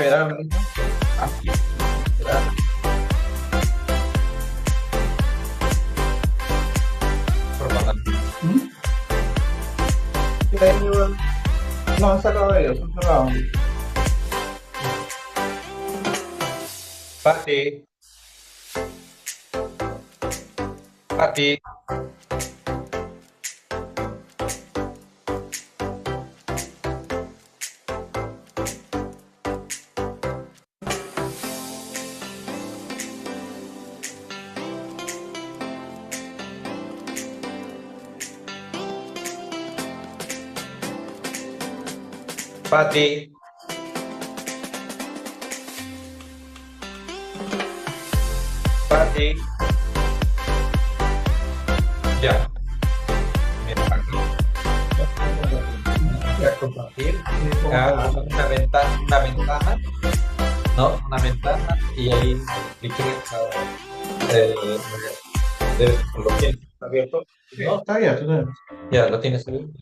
federal, ¿no? Aquí, federal. Propaganda. No, han sacado ellos, han sacado. Pati. Pati. Pati. Pati. Ya. Mira, aquí. Voy a compartir. Una ventana, ¿no? Una ventana y ahí clique lo tienes abierto. No, está abierto, está abierto. Ya, lo tienes abierto.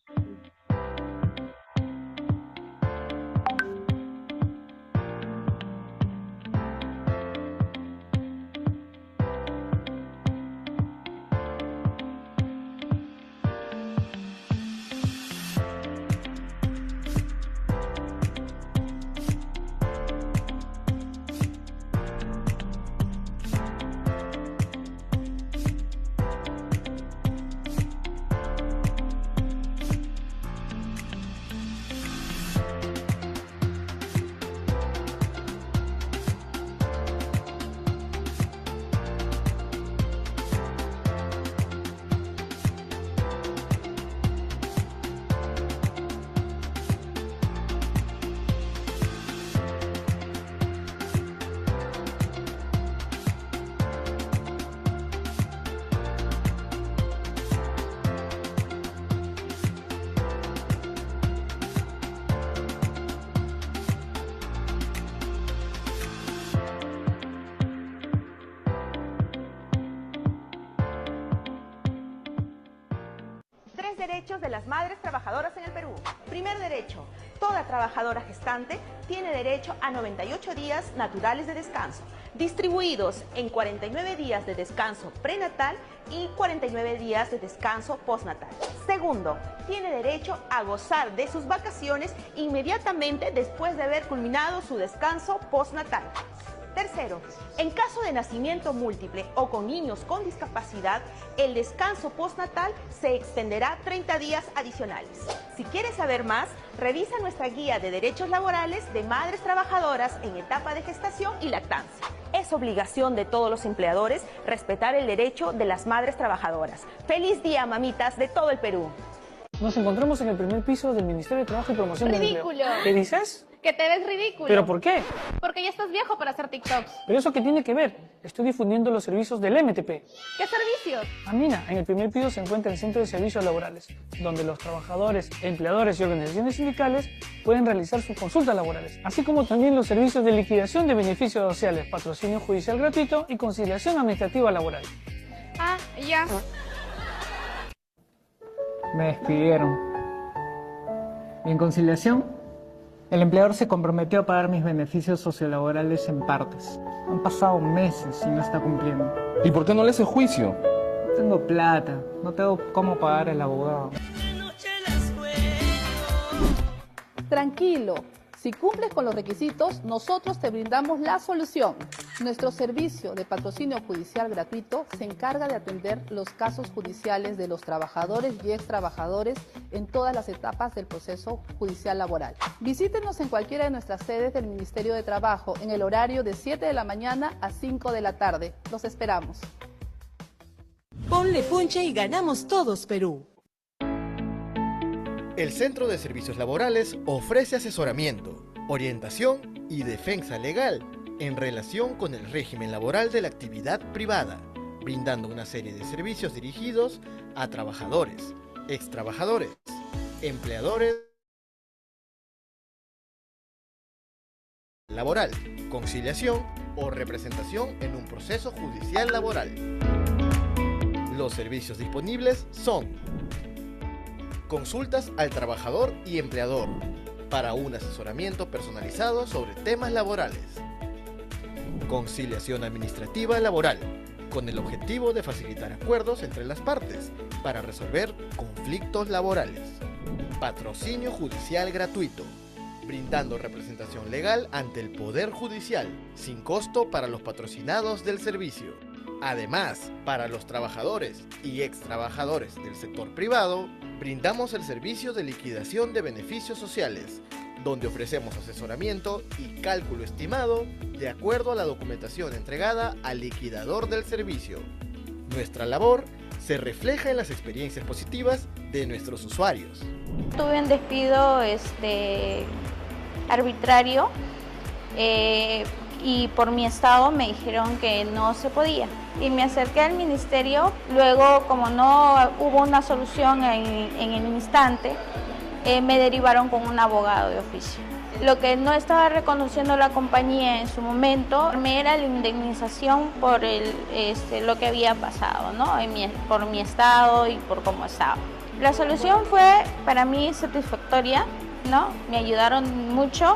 Derechos de las madres trabajadoras en el Perú. Primer derecho, toda trabajadora gestante tiene derecho a 98 días naturales de descanso, distribuidos en 49 días de descanso prenatal y 49 días de descanso postnatal. Segundo, tiene derecho a gozar de sus vacaciones inmediatamente después de haber culminado su descanso postnatal. Tercero, en caso de nacimiento múltiple o con niños con discapacidad, el descanso postnatal se extenderá 30 días adicionales. Si quieres saber más, revisa nuestra guía de derechos laborales de madres trabajadoras en etapa de gestación y lactancia. Es obligación de todos los empleadores respetar el derecho de las madres trabajadoras. ¡Feliz día, mamitas de todo el Perú! Nos encontramos en el primer piso del Ministerio de Trabajo y Promoción del Empleo. ¡Ridículo! ¿Qué dices? Que te ves ridículo. ¿Pero por qué? Porque ya estás viejo para hacer TikToks. ¿Pero eso qué tiene que ver? Estoy difundiendo los servicios del MTP. ¿Qué servicios? Amina, en el primer piso se encuentra el Centro de Servicios Laborales, donde los trabajadores, empleadores y organizaciones sindicales pueden realizar sus consultas laborales, así como también los servicios de liquidación de beneficios sociales, patrocinio judicial gratuito y conciliación administrativa laboral. Ah, ya. Me despidieron. Y en conciliación, el empleador se comprometió a pagar mis beneficios sociolaborales en partes. Han pasado meses y no está cumpliendo. ¿Y por qué no le hace juicio? No tengo plata, no tengo cómo pagar el abogado. Tranquilo, si cumples con los requisitos, nosotros te brindamos la solución. Nuestro servicio de patrocinio judicial gratuito se encarga de atender los casos judiciales de los trabajadores y extrabajadores en todas las etapas del proceso judicial laboral. Visítenos en cualquiera de nuestras sedes del Ministerio de Trabajo en el horario de 7 de la mañana a 5 de la tarde. Los esperamos. Ponle punche y ganamos todos, Perú. El Centro de Servicios Laborales ofrece asesoramiento, orientación y defensa legal en relación con el régimen laboral de la actividad privada, brindando una serie de servicios dirigidos a trabajadores, extrabajadores, empleadores laboral, conciliación o representación en un proceso judicial laboral. Los servicios disponibles son: consultas al trabajador y empleador, para un asesoramiento personalizado sobre temas laborales. Conciliación administrativa laboral, con el objetivo de facilitar acuerdos entre las partes para resolver conflictos laborales. Patrocinio judicial gratuito, brindando representación legal ante el Poder Judicial, sin costo para los patrocinados del servicio. Además, para los trabajadores y extrabajadores del sector privado, brindamos el servicio de liquidación de beneficios sociales, donde ofrecemos asesoramiento y cálculo estimado de acuerdo a la documentación entregada al liquidador del servicio. Nuestra labor se refleja en las experiencias positivas de nuestros usuarios. Tuve un despido arbitrario y por mi estado me dijeron que no se podía. Y me acerqué al ministerio, luego como no hubo una solución en el instante, me derivaron con un abogado de oficio. Lo que no estaba reconociendo la compañía en su momento era la indemnización por lo que había pasado, ¿no? Por mi estado y por cómo estaba. La solución fue para mí satisfactoria, ¿no? Me ayudaron mucho,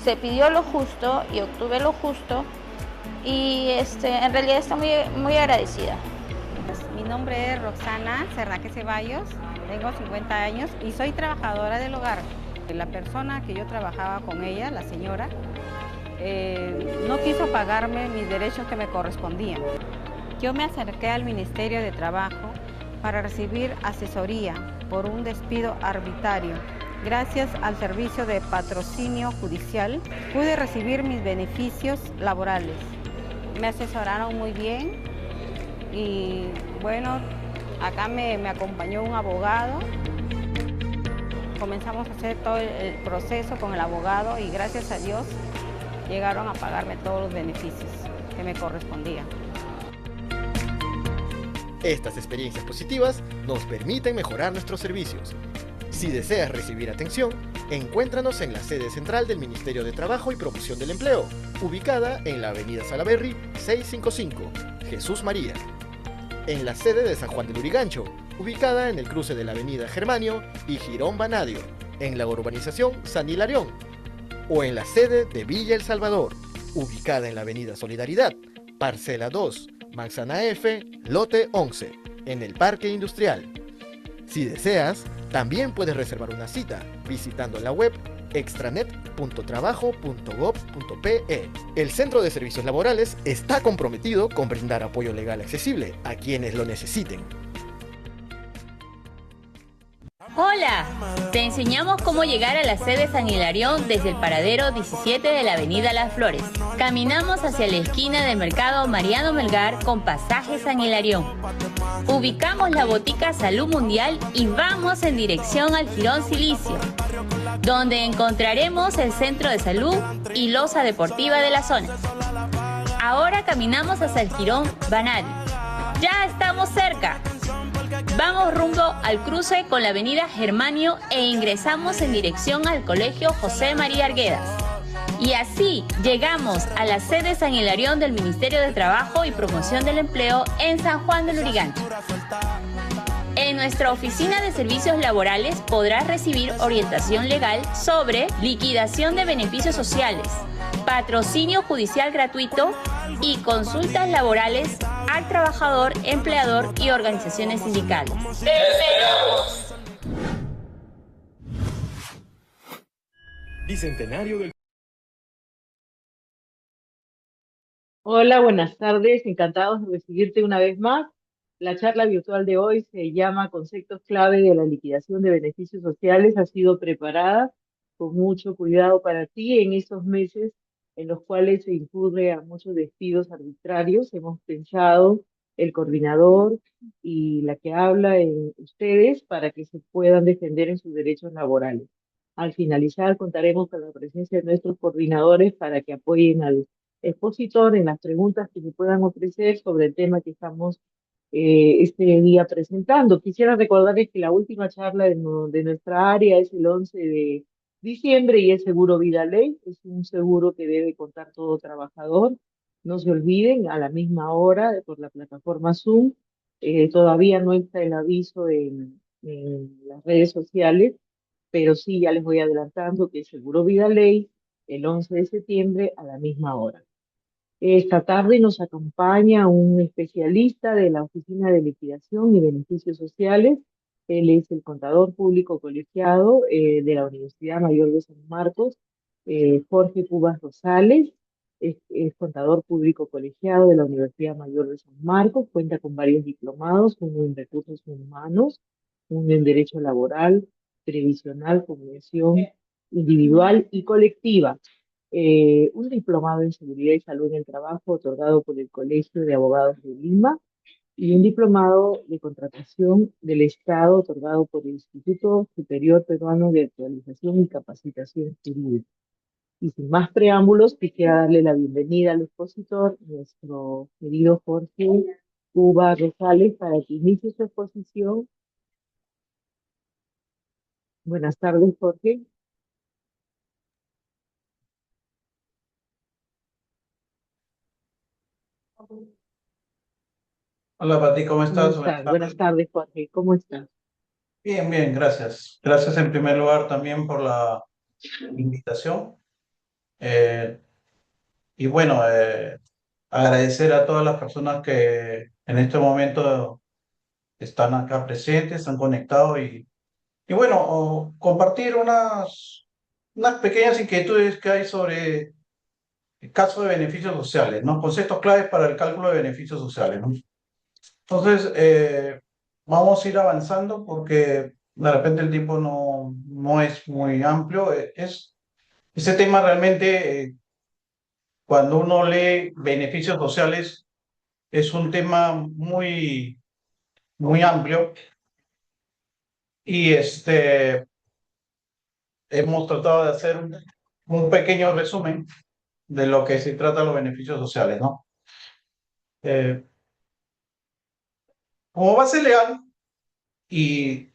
se pidió lo justo y obtuve lo justo y en realidad estoy muy agradecida. Mi nombre es Roxana Cerraque Ceballos, tengo 50 años y soy trabajadora del hogar. La persona que yo trabajaba con ella, la señora, no quiso pagarme mis derechos que me correspondían. Yo me acerqué al Ministerio de Trabajo para recibir asesoría por un despido arbitrario. Gracias al servicio de patrocinio judicial pude recibir mis beneficios laborales. Me asesoraron muy bien y bueno, acá me acompañó un abogado. Comenzamos a hacer todo el proceso con el abogado y gracias a Dios llegaron a pagarme todos los beneficios que me correspondían. Estas experiencias positivas nos permiten mejorar nuestros servicios. Si deseas recibir atención, encuéntranos en la sede central del Ministerio de Trabajo y Promoción del Empleo, ubicada en la avenida Salaberry 655, Jesús María. En la sede de San Juan de Lurigancho, ubicada en el cruce de la avenida Germanio y Girón Banadio, en la urbanización San Hilarión. O en la sede de Villa El Salvador, ubicada en la avenida Solidaridad, parcela 2, manzana F, lote 11, en el Parque Industrial. Si deseas, también puedes reservar una cita visitando la web extranet.trabajo.gov.pe. El Centro de Servicios Laborales está comprometido con brindar apoyo legal accesible a quienes lo necesiten. Hola, te enseñamos cómo llegar a la sede San Hilarión desde el paradero 17 de la avenida Las Flores. Caminamos hacia la esquina del mercado Mariano Melgar con pasaje San Hilarión. Ubicamos la botica Salud Mundial y vamos en dirección al Jirón Silicio, donde encontraremos el centro de salud y loza deportiva de la zona. Ahora caminamos hacia el Jirón Banadio. ¡Ya estamos cerca! Vamos rumbo al cruce con la avenida Germanio e ingresamos en dirección al Colegio José María Arguedas. Y así llegamos a la sede San Hilarión del Ministerio de Trabajo y Promoción del Empleo en San Juan de Lurigancho. En nuestra oficina de servicios laborales podrás recibir orientación legal sobre liquidación de beneficios sociales, patrocinio judicial gratuito y consultas laborales al trabajador, empleador y organizaciones sindicales. ¡Te esperamos! Bicentenario del... Hola, buenas tardes. Encantados de recibirte una vez más. La charla virtual de hoy se llama Conceptos clave de la liquidación de beneficios sociales. Ha sido preparada con mucho cuidado para ti en estos meses en los cuales se incurre a muchos despidos arbitrarios. Hemos pensado el coordinador y la que habla en ustedes para que se puedan defender en sus derechos laborales. Al finalizar contaremos con la presencia de nuestros coordinadores para que apoyen al expositor en las preguntas que se puedan ofrecer sobre el tema que estamos este día presentando. Quisiera recordarles que la última charla de nuestra área es el 11 de diciembre y es Seguro Vida Ley. Es un seguro que debe contar todo trabajador. No se olviden, a la misma hora por la plataforma Zoom. Todavía no está el aviso en las redes sociales, pero sí ya les voy adelantando que Seguro Vida Ley el 11 de septiembre a la misma hora. Esta tarde nos acompaña un especialista de la Oficina de Liquidación y Beneficios Sociales. Él es el contador público colegiado de la Universidad Mayor de San Marcos, Jorge Cubas Rosales. Es contador público colegiado de la Universidad Mayor de San Marcos. Cuenta con varios diplomados, uno en recursos humanos, uno en derecho laboral, previsional, convención individual y colectiva. Un diplomado en seguridad y salud en el trabajo otorgado por el Colegio de Abogados de Lima y un diplomado de contratación del Estado otorgado por el Instituto Superior Peruano de Actualización y Capacitación Jurídica. Y sin más preámbulos, quisiera darle la bienvenida al expositor, nuestro querido Jorge Cuba Rosales, para que inicie su exposición. Buenas tardes, Jorge. Hola, Pati, ¿cómo estás? Buenas Buenas tardes. tardes, Jorge. ¿Cómo estás? Bien, bien, gracias. Gracias en primer lugar también por la invitación. Eh, y bueno, agradecer a todas las personas que en este momento están acá presentes, están conectados y bueno, compartir unas pequeñas inquietudes que hay sobre el caso de beneficios sociales, ¿no? Conceptos claves para el cálculo de beneficios sociales, ¿no? Entonces, vamos a ir avanzando porque de repente el tiempo no es muy amplio. Ese tema realmente, cuando uno lee beneficios sociales, es un tema muy amplio y hemos tratado de hacer un pequeño resumen de lo que se trata los beneficios sociales, ¿no? Como base legal y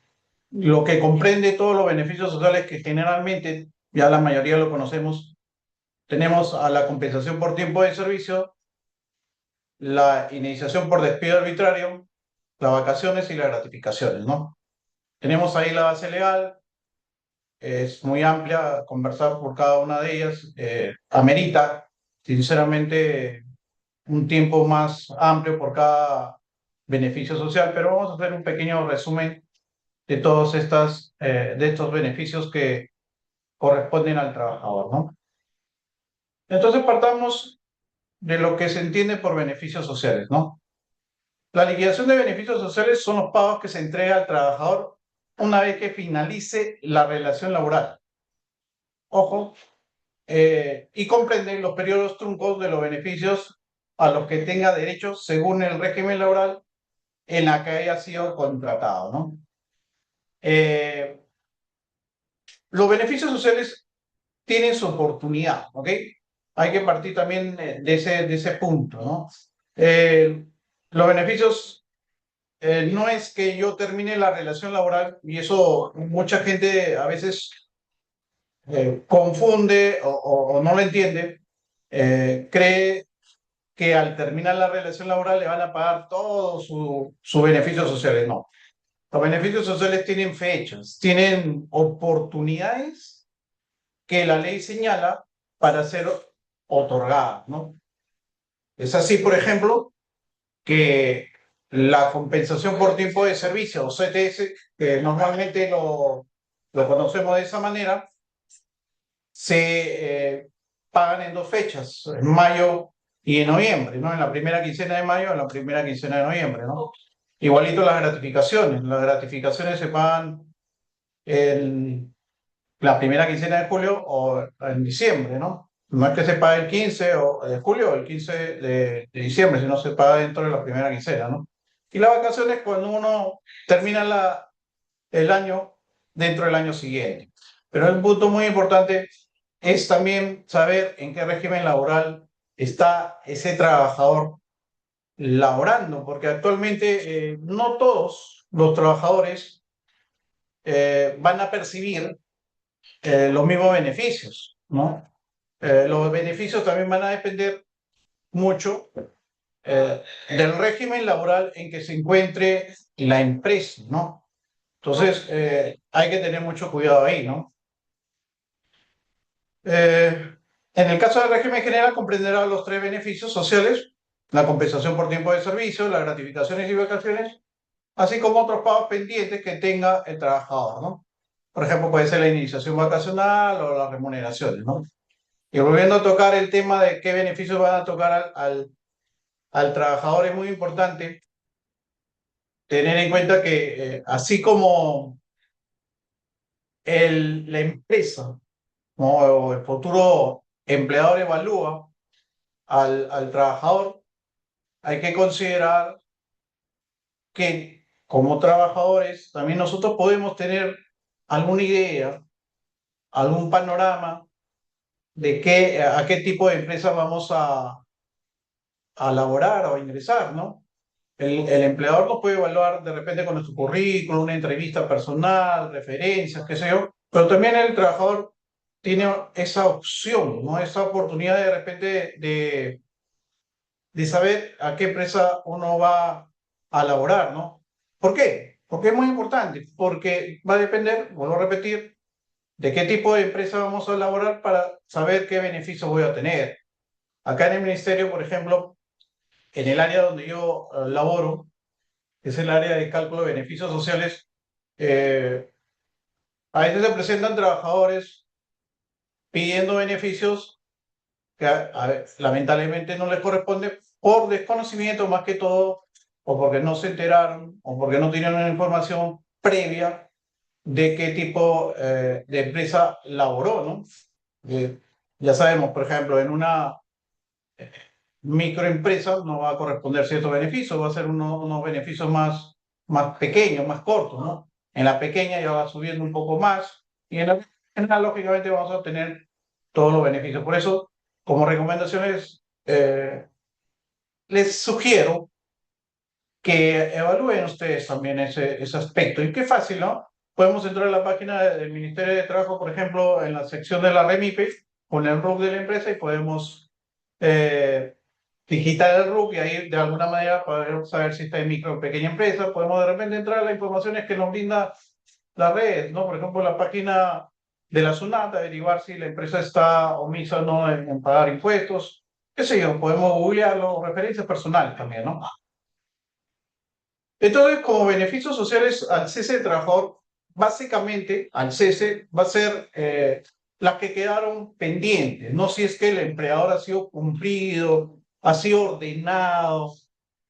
lo que comprende todos los beneficios sociales que generalmente, ya la mayoría lo conocemos, tenemos a la compensación por tiempo de servicio, la indemnización por despido arbitrario, las vacaciones y las gratificaciones, ¿no? Tenemos ahí la base legal, es muy amplia, conversar por cada una de ellas, amerita, sinceramente, un tiempo más amplio por cada beneficio social, pero vamos a hacer un pequeño resumen de todos de estos beneficios que corresponden al trabajador, ¿no? Entonces partamos de lo que se entiende por beneficios sociales, ¿no? La liquidación de beneficios sociales son los pagos que se entrega al trabajador una vez que finalice la relación laboral. Ojo, y comprende los periodos truncos de los beneficios a los que tenga derecho según el régimen laboral en la que haya sido contratado, ¿no? Los beneficios sociales tienen su oportunidad, ¿ok? Hay que partir también de ese punto, ¿no? Los beneficios no es que yo termine la relación laboral, y eso mucha gente a veces confunde o no lo entiende, cree que al terminar la relación laboral le van a pagar todos sus beneficios sociales. No. Los beneficios sociales tienen fechas, tienen oportunidades que la ley señala para ser otorgadas, ¿no? Es así, por ejemplo, que la compensación por tiempo de servicio, o CTS, que normalmente lo conocemos de esa manera, se pagan en dos fechas, en mayo y en noviembre, ¿no? En la primera quincena de mayo y en la primera quincena de noviembre, ¿no? Igualito las gratificaciones se pagan en la primera quincena de julio o en diciembre, ¿no? No es que se pague el 15 de julio o el 15 de diciembre, sino se paga dentro de la primera quincena, ¿no? Y las vacaciones cuando uno termina el año dentro del año siguiente. Pero el punto muy importante es también saber en qué régimen laboral está ese trabajador laborando, porque actualmente no todos los trabajadores van a percibir los mismos beneficios, ¿no? Los beneficios también van a depender mucho del régimen laboral en que se encuentre la empresa, ¿no? Entonces, hay que tener mucho cuidado ahí, ¿no? En el caso del régimen general comprenderá los tres beneficios sociales: la compensación por tiempo de servicio, las gratificaciones y vacaciones, así como otros pagos pendientes que tenga el trabajador, ¿no? Por ejemplo, puede ser la iniciación vacacional o las remuneraciones, ¿no? Y volviendo a tocar el tema de qué beneficios van a tocar al trabajador, es muy importante tener en cuenta que así como la empresa, ¿no? o el futuro empleador evalúa al trabajador, hay que considerar que como trabajadores también nosotros podemos tener alguna idea, algún panorama de a qué tipo de empresa vamos a laborar o a ingresar, ¿no? El empleador nos puede evaluar de repente con nuestro currículum, una entrevista personal, referencias, qué sé yo, pero también el trabajador tiene esa opción, ¿no? Esa oportunidad de repente de saber a qué empresa uno va a laborar, ¿no? ¿Por qué? Porque es muy importante, porque va a depender, vuelvo a repetir, de qué tipo de empresa vamos a laborar para saber qué beneficios voy a tener. Acá en el ministerio, por ejemplo, en el área donde yo laboro, que es el área de cálculo de beneficios sociales, a veces se presentan trabajadores pidiendo beneficios que lamentablemente no les corresponde por desconocimiento más que todo, o porque no se enteraron, o porque no tienen una información previa de qué tipo de empresa laboró, ¿no? Ya sabemos, por ejemplo, en una microempresa no va a corresponder ciertos beneficios, va a ser unos beneficios más pequeños, más cortos, ¿no? En la pequeña ya va subiendo un poco más y en la lógicamente vamos a tener todos los beneficios. Por eso, como recomendaciones, les sugiero que evalúen ustedes también ese aspecto. Y qué fácil, ¿no? Podemos entrar a la página del Ministerio de Trabajo, por ejemplo, en la sección de la REMIPE, con el RUC de la empresa y podemos digitar el RUC y ahí de alguna manera poder saber si está en micro o pequeña empresa. Podemos de repente entrar a las informaciones que nos brinda la red, ¿no? Por ejemplo, la página de la SUNAT, averiguar si la empresa está omisa o no en pagar impuestos. Qué sé yo, podemos googlearlo, referencias personales también, ¿no? Entonces, como beneficios sociales al cese de trabajador, básicamente al cese va a ser las que quedaron pendientes, no si es que el empleador ha sido cumplido, ha sido ordenado,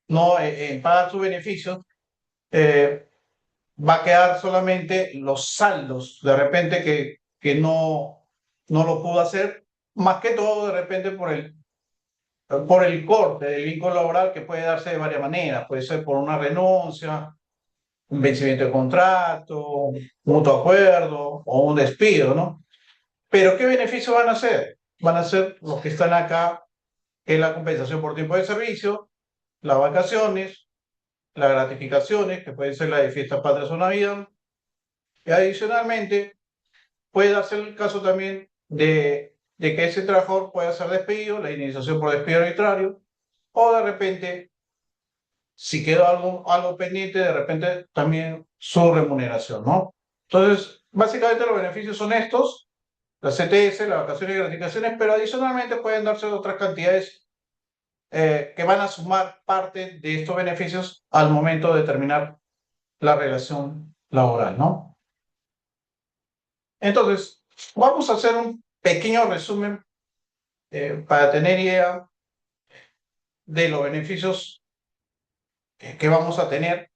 no en pagar sus beneficios, va a quedar solamente los saldos, de repente que no lo pudo hacer, más que todo de repente por el corte del vínculo laboral que puede darse de varias maneras, puede ser por una renuncia, un vencimiento de contrato, mutuo acuerdo o un despido, ¿no? Pero ¿qué beneficios van a ser? Van a ser los que están acá, que es la compensación por tiempo de servicio, las vacaciones, las gratificaciones, que pueden ser las de fiestas patrias o Navidad, y adicionalmente puede darse el caso también de que ese trabajador pueda ser despedido, la indemnización por despido arbitrario, o de repente, si quedó algo pendiente, de repente también su remuneración, ¿no? Entonces, básicamente los beneficios son estos, la CTS, las vacaciones y gratificaciones, pero adicionalmente pueden darse otras cantidades que van a sumar parte de estos beneficios al momento de terminar la relación laboral, ¿no? Entonces, vamos a hacer un pequeño resumen para tener idea de los beneficios que vamos a tener.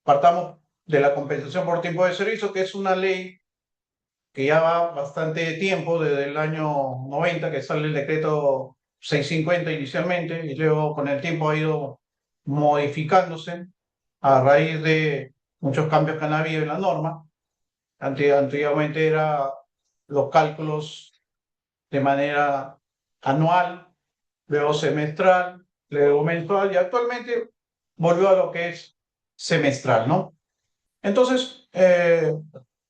Partamos de la compensación por tiempo de servicio, que es una ley que ya va bastante tiempo, desde el año 90, que sale el decreto 650 inicialmente, y luego con el tiempo ha ido modificándose a raíz de muchos cambios que han habido en la norma. Antiguamente era los cálculos de manera anual, luego semestral, luego mensual, y actualmente volvió a lo que es semestral, ¿no? Entonces,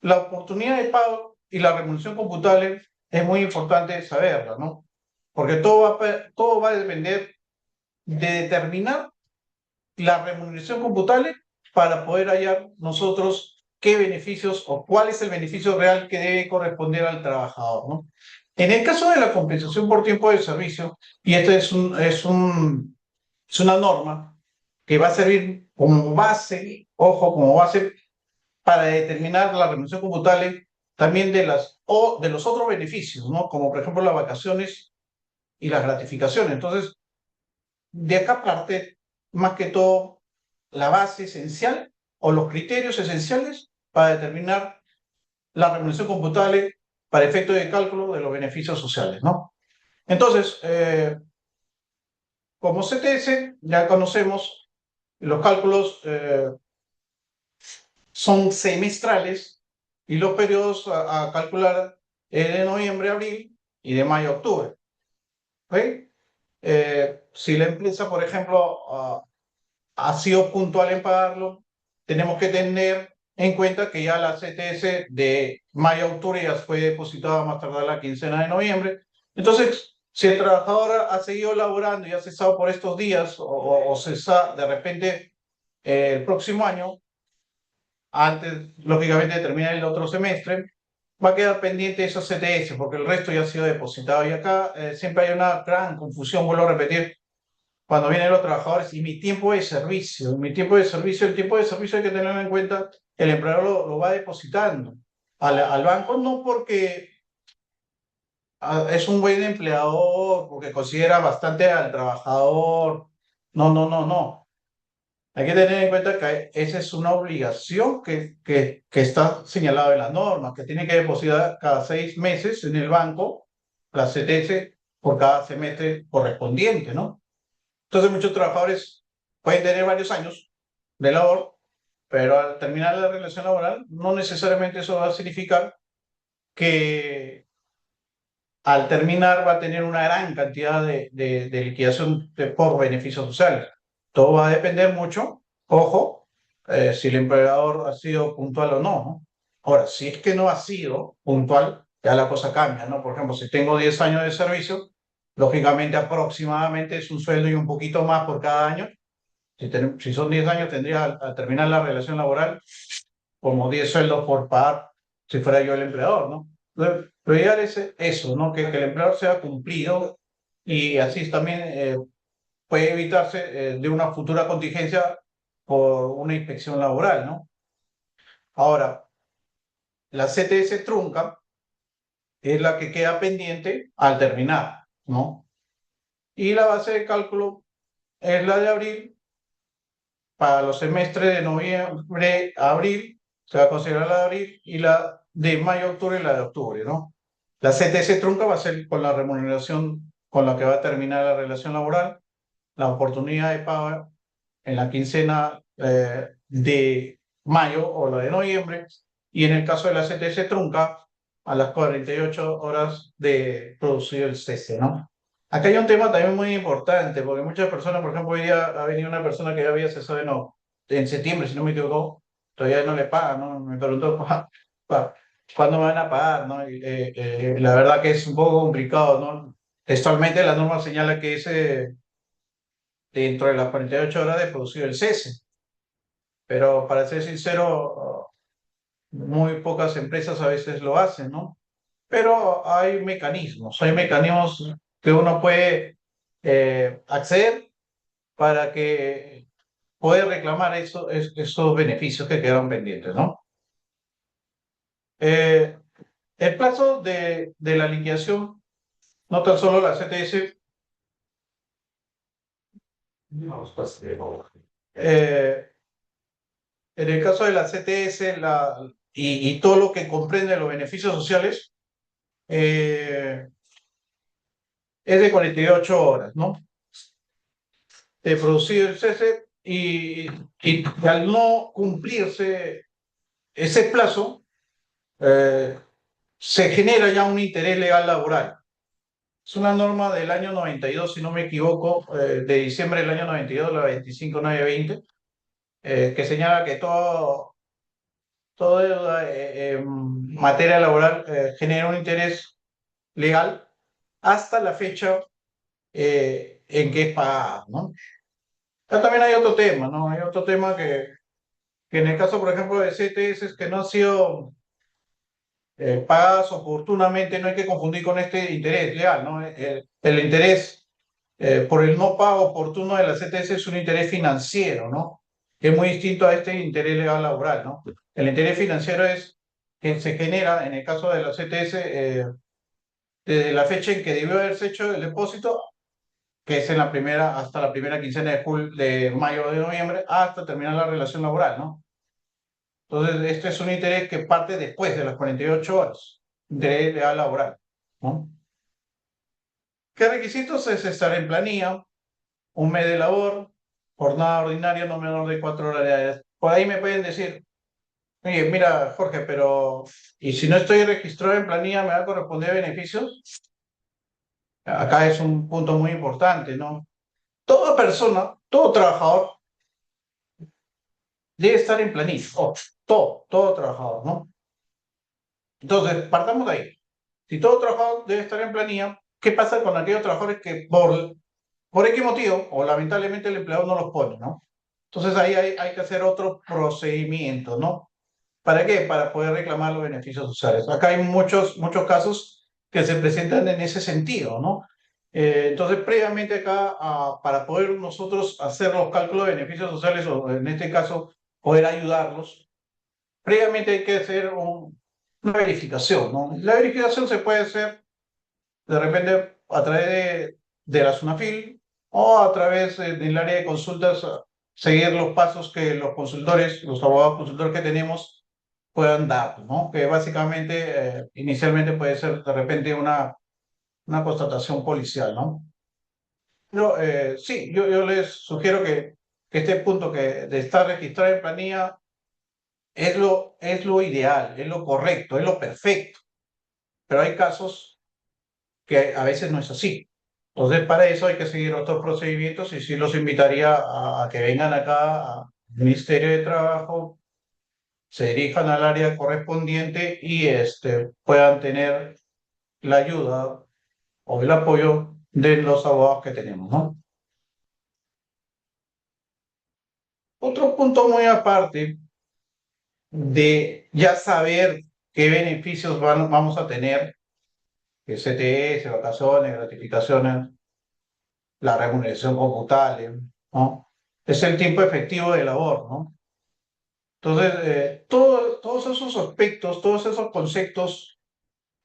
la oportunidad de pago y la remuneración computable es muy importante saberla, ¿no? Porque todo va a depender de determinar la remuneración computable para poder hallar nosotros qué qué beneficios o cuál es el beneficio real que debe corresponder al trabajador, ¿no? En el caso de la compensación por tiempo de servicio, y esta es una norma que va a servir como base, ojo, como base para determinar la remuneración computable también de los otros beneficios, ¿no? Como por ejemplo las vacaciones y las gratificaciones. Entonces, de acá parte más que todo la base esencial o los criterios esenciales para determinar la remuneración computable para efecto de cálculo de los beneficios sociales, ¿no? Entonces, como CTS, ya conocemos, los cálculos son semestrales y los periodos a calcular es de noviembre a abril y de mayo a octubre. ¿Ok? Si la empresa, por ejemplo, ha sido puntual en pagarlo, tenemos que tener en cuenta que ya la CTS de mayo a octubre ya fue depositada más tardar la quincena de noviembre. Entonces, si el trabajador ha seguido laborando y ha cesado por estos días o cesa de repente el próximo año, antes, lógicamente, de terminar el otro semestre, va a quedar pendiente esa CTS porque el resto ya ha sido depositado. Y acá siempre hay una gran confusión, vuelvo a repetir, cuando vienen los trabajadores y mi tiempo de servicio, el tiempo de servicio hay que tenerlo en cuenta, el empleador lo va depositando al banco, no porque es un buen empleador, porque considera bastante al trabajador, no. Hay que tener en cuenta que esa es una obligación que está señalada en las normas, que tiene que depositar cada 6 meses en el banco la CTS por cada semestre correspondiente, ¿no? Entonces muchos trabajadores pueden tener varios años de labor, pero al terminar la relación laboral, no necesariamente eso va a significar que al terminar va a tener una gran cantidad de liquidación por beneficios sociales. Todo va a depender mucho, ojo, si el empleador ha sido puntual o no, ¿no? Ahora, si es que no ha sido puntual, ya la cosa cambia, ¿no? Por ejemplo, si tengo 10 años de servicio, lógicamente aproximadamente es un sueldo y un poquito más por cada año. Si son 10 años, tendría al terminar la relación laboral como 10 sueldos por pagar si fuera yo el empleador, ¿no? Lo ideal es eso, ¿no? Que el empleador sea cumplido y así también puede evitarse de una futura contingencia por una inspección laboral, ¿no? Ahora, la CTS trunca es la que queda pendiente al terminar, ¿no? Y la base de cálculo es la de abril. Para los semestres de noviembre a abril, se va a considerar la de abril y la de mayo a octubre la de octubre, ¿no? La CTS trunca va a ser con la remuneración con la que va a terminar la relación laboral, la oportunidad de pago en la quincena de mayo o la de noviembre, y en el caso de la CTS trunca, a las 48 horas de producido el cese, ¿no? Acá hay un tema también muy importante, porque muchas personas, por ejemplo, hoy día ha venido una persona que ya había cesado en septiembre, si no me equivoco, todavía no le pagan, ¿no? Me preguntó cuándo me van a pagar, ¿no? La verdad que es un poco complicado, ¿no? Textualmente la norma señala que es dentro de las 48 horas de producido el cese, pero para ser sincero, muy pocas empresas a veces lo hacen, ¿no? Pero hay mecanismos que uno puede acceder para que pueda reclamar esos beneficios que quedaron pendientes, ¿no? El plazo de la liquidación, no tan solo la CTS, en el caso de la CTS y todo lo que comprende los beneficios sociales, es de 48 horas, ¿no? De producir el cese y al no cumplirse ese plazo, se genera ya un interés legal laboral. Es una norma del año 92, si no me equivoco, de diciembre del año 92, la 25920, que señala que toda deuda en materia laboral genera un interés legal hasta la fecha en que es pagada, ¿no? Acá también hay otro tema, ¿no? Hay otro tema que en el caso, por ejemplo, de CTS que no han sido pagadas oportunamente, no hay que confundir con este interés legal, ¿no? El interés por el no pago oportuno de la CTS es un interés financiero, ¿no? Que es muy distinto a este interés legal laboral, ¿no? El interés financiero es que se genera, en el caso de la CTS, desde la fecha en que debió haberse hecho el depósito, que es en la primera, hasta la primera quincena de mayo o de noviembre, hasta terminar la relación laboral, ¿no? Entonces, este es un interés que parte después de las 48 horas, interés legal laboral, ¿no? ¿Qué requisitos es estar en planilla, un mes de labor, jornada ordinaria no menor de 4 horas diarias? Por ahí me pueden decir, oye, mira, Jorge, pero ¿y si no estoy registrado en planilla, me va a corresponder beneficios? Acá es un punto muy importante, ¿no? Toda persona, todo trabajador debe estar en planilla, todo trabajador, ¿no? Entonces, partamos de ahí. Si todo trabajador debe estar en planilla, ¿qué pasa con aquellos trabajadores que por X motivo, o lamentablemente el empleador no los pone, ¿no? Entonces ahí hay que hacer otro procedimiento, ¿no? ¿Para qué? Para poder reclamar los beneficios sociales. Acá hay muchos casos que se presentan en ese sentido, ¿no? Entonces, previamente acá, para poder nosotros hacer los cálculos de beneficios sociales, o en este caso, poder ayudarlos, previamente hay que hacer una verificación, ¿no? La verificación se puede hacer de repente a través de la SUNAFIL o a través del área de consultas, seguir los pasos que los consultores, los abogados consultores que tenemos puedan dar, ¿no? Que básicamente, inicialmente puede ser de repente una constatación policial, ¿no? Pero sí, yo les sugiero que este punto de estar registrado en planilla es lo ideal, es lo correcto, es lo perfecto. Pero hay casos que a veces no es así. Entonces, para eso hay que seguir otros procedimientos y sí los invitaría a que vengan acá al Ministerio de Trabajo, se dirijan al área correspondiente y puedan tener la ayuda o el apoyo de los abogados que tenemos, ¿no? Otro punto muy aparte de ya saber qué beneficios vamos a tener, que CTS, vacaciones, gratificaciones, la remuneración computable, ¿no? Es el tiempo efectivo de labor, ¿no? Entonces, todos esos aspectos, todos esos conceptos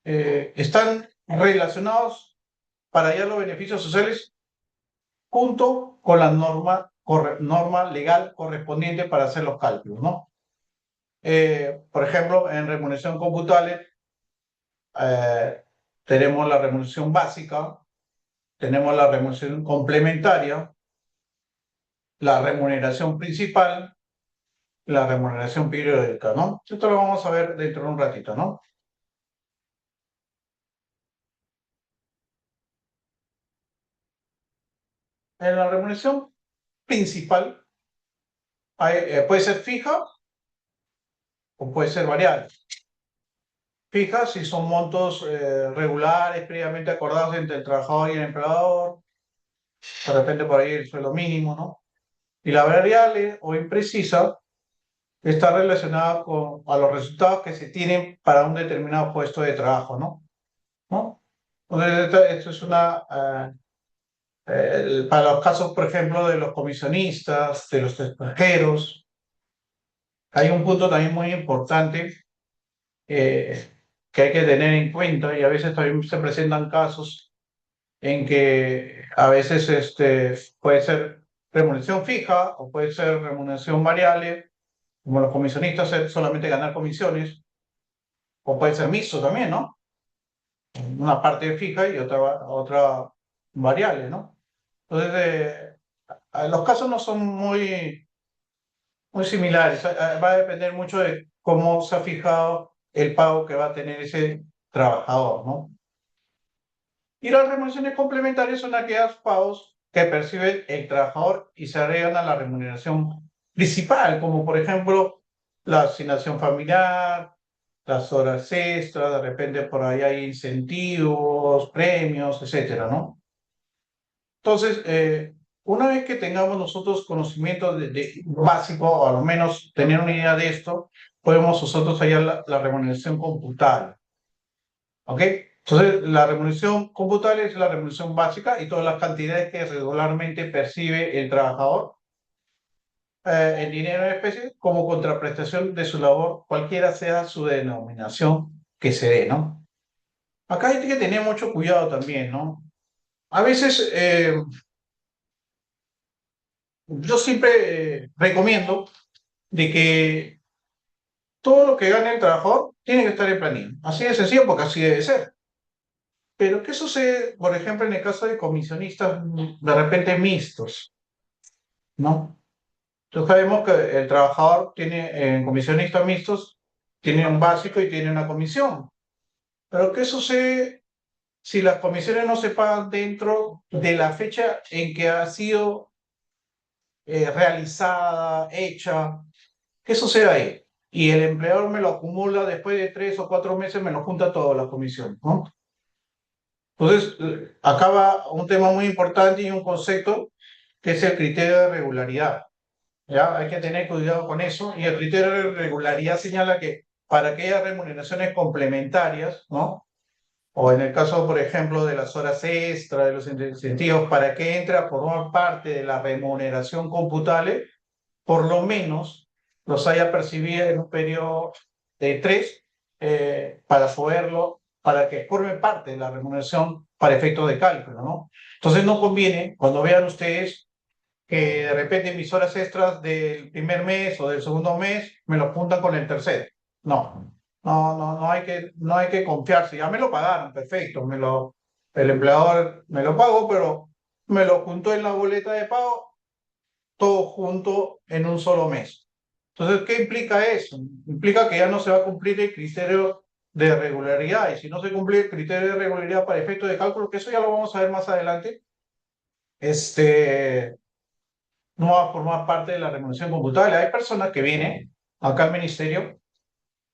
están relacionados para hallar los beneficios sociales junto con la norma legal correspondiente para hacer los cálculos, ¿no? Por ejemplo, en remuneración computable tenemos la remuneración básica, tenemos la remuneración complementaria, la remuneración principal, la remuneración periódica, ¿no? Esto lo vamos a ver dentro de un ratito, ¿no? En la remuneración principal puede ser fija o puede ser variable. Fija si son montos regulares, previamente acordados entre el trabajador y el empleador, de repente por ahí el sueldo mínimo, ¿no? Y la variable o imprecisa está relacionada a los resultados que se tienen para un determinado puesto de trabajo, ¿no? ¿No? Entonces, esto es para los casos, por ejemplo, de los comisionistas, de los extranjeros, hay un punto también muy importante que hay que tener en cuenta, y a veces también se presentan casos en que a veces puede ser remuneración fija o puede ser remuneración variable, como los comisionistas solamente ganar comisiones, o puede ser mixto también, ¿no? Una parte fija y otra variable, ¿no? Entonces, los casos no son muy similares. Va a depender mucho de cómo se ha fijado el pago que va a tener ese trabajador, ¿no? Y las remuneraciones complementarias son aquellos pagos que percibe el trabajador y se agregan a la remuneración principal, como por ejemplo la asignación familiar, las horas extras, de repente por ahí hay incentivos, premios, etcétera, ¿no? Entonces, una vez que tengamos nosotros conocimiento básico, o al menos tener una idea de esto, podemos nosotros hallar la remuneración computable. ¿Ok? Entonces, la remuneración computable es la remuneración básica y todas las cantidades que regularmente percibe el trabajador en dinero en especie como contraprestación de su labor, cualquiera sea su denominación que se dé, ¿no? Acá hay que tener mucho cuidado también, ¿no? A veces yo siempre recomiendo de que todo lo que gane el trabajador tiene que estar en planilla. Así de sencillo, porque así debe ser. Pero, ¿qué sucede, por ejemplo, en el caso de comisionistas de repente mixtos? ¿No? Entonces sabemos que el trabajador tiene, en comisionistas mixtos, tiene un básico y tiene una comisión. Pero, ¿qué sucede si las comisiones no se pagan dentro de la fecha en que ha sido realizada, hecha? ¿Qué sucede ahí? Y el empleador me lo acumula después de 3 o 4 meses, me lo junta todas las comisiones, ¿no? Entonces, acá va un tema muy importante y un concepto que es el criterio de regularidad. ¿Ya? Hay que tener cuidado con eso. Y el criterio de regularidad señala que para aquellas remuneraciones complementarias, ¿no? O en el caso, por ejemplo, de las horas extra, de los incentivos, para que entre a formar parte de la remuneración computable, por lo menos los haya percibido en un periodo de 3 para poderlo, para que forme parte de la remuneración para efectos de cálculo, ¿no? Entonces no conviene, cuando vean ustedes que de repente mis horas extras del primer mes o del segundo mes me lo juntan con el tercero. No hay que confiarse. Ya me lo pagaron, perfecto. El empleador me lo pagó, pero me lo juntó en la boleta de pago, todo junto en un solo mes. Entonces, ¿qué implica eso? Implica que ya no se va a cumplir el criterio de regularidad. Y si no se cumple el criterio de regularidad para efectos de cálculo, que eso ya lo vamos a ver más adelante, no va a formar parte de la remuneración computable. Hay personas que vienen acá al ministerio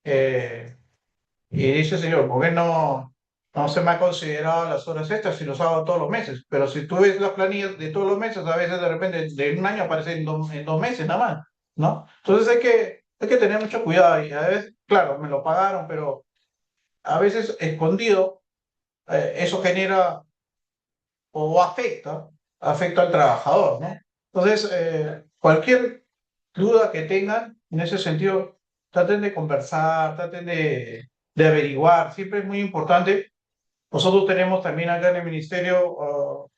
y dicen, señor, ¿por qué no se me ha considerado las horas extras si los hago todos los meses? Pero si tú ves las planillas de todos los meses, a veces de repente de un año aparecen en 2 meses nada más, ¿no? Entonces hay que tener mucho cuidado y a veces, claro, me lo pagaron, pero a veces escondido eso genera o afecta al trabajador, ¿no? Entonces, cualquier duda que tengan en ese sentido, traten de conversar, traten de averiguar, siempre es muy importante. Nosotros tenemos también acá en el ministerio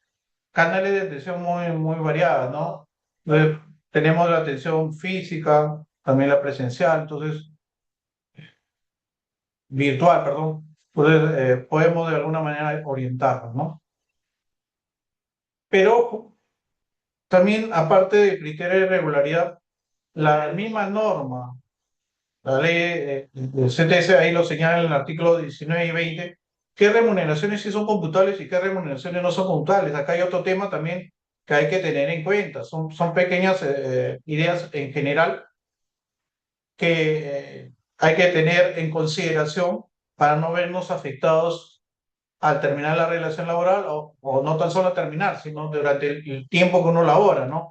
canales de atención muy variadas, ¿no? Entonces, tenemos la atención física, también la presencial, entonces, virtual, perdón. Entonces, podemos de alguna manera orientarnos, ¿no? Pero también, aparte del criterio de regularidad, la misma norma, la ley del CTS, ahí lo señala en el artículo 19 y 20, qué remuneraciones sí son computables y qué remuneraciones no son computables. Acá hay otro tema también que hay que tener en cuenta. Son pequeñas ideas en general que hay que tener en consideración para no vernos afectados al terminar la relación laboral o no tan solo al terminar, sino durante el tiempo que uno labora, ¿no?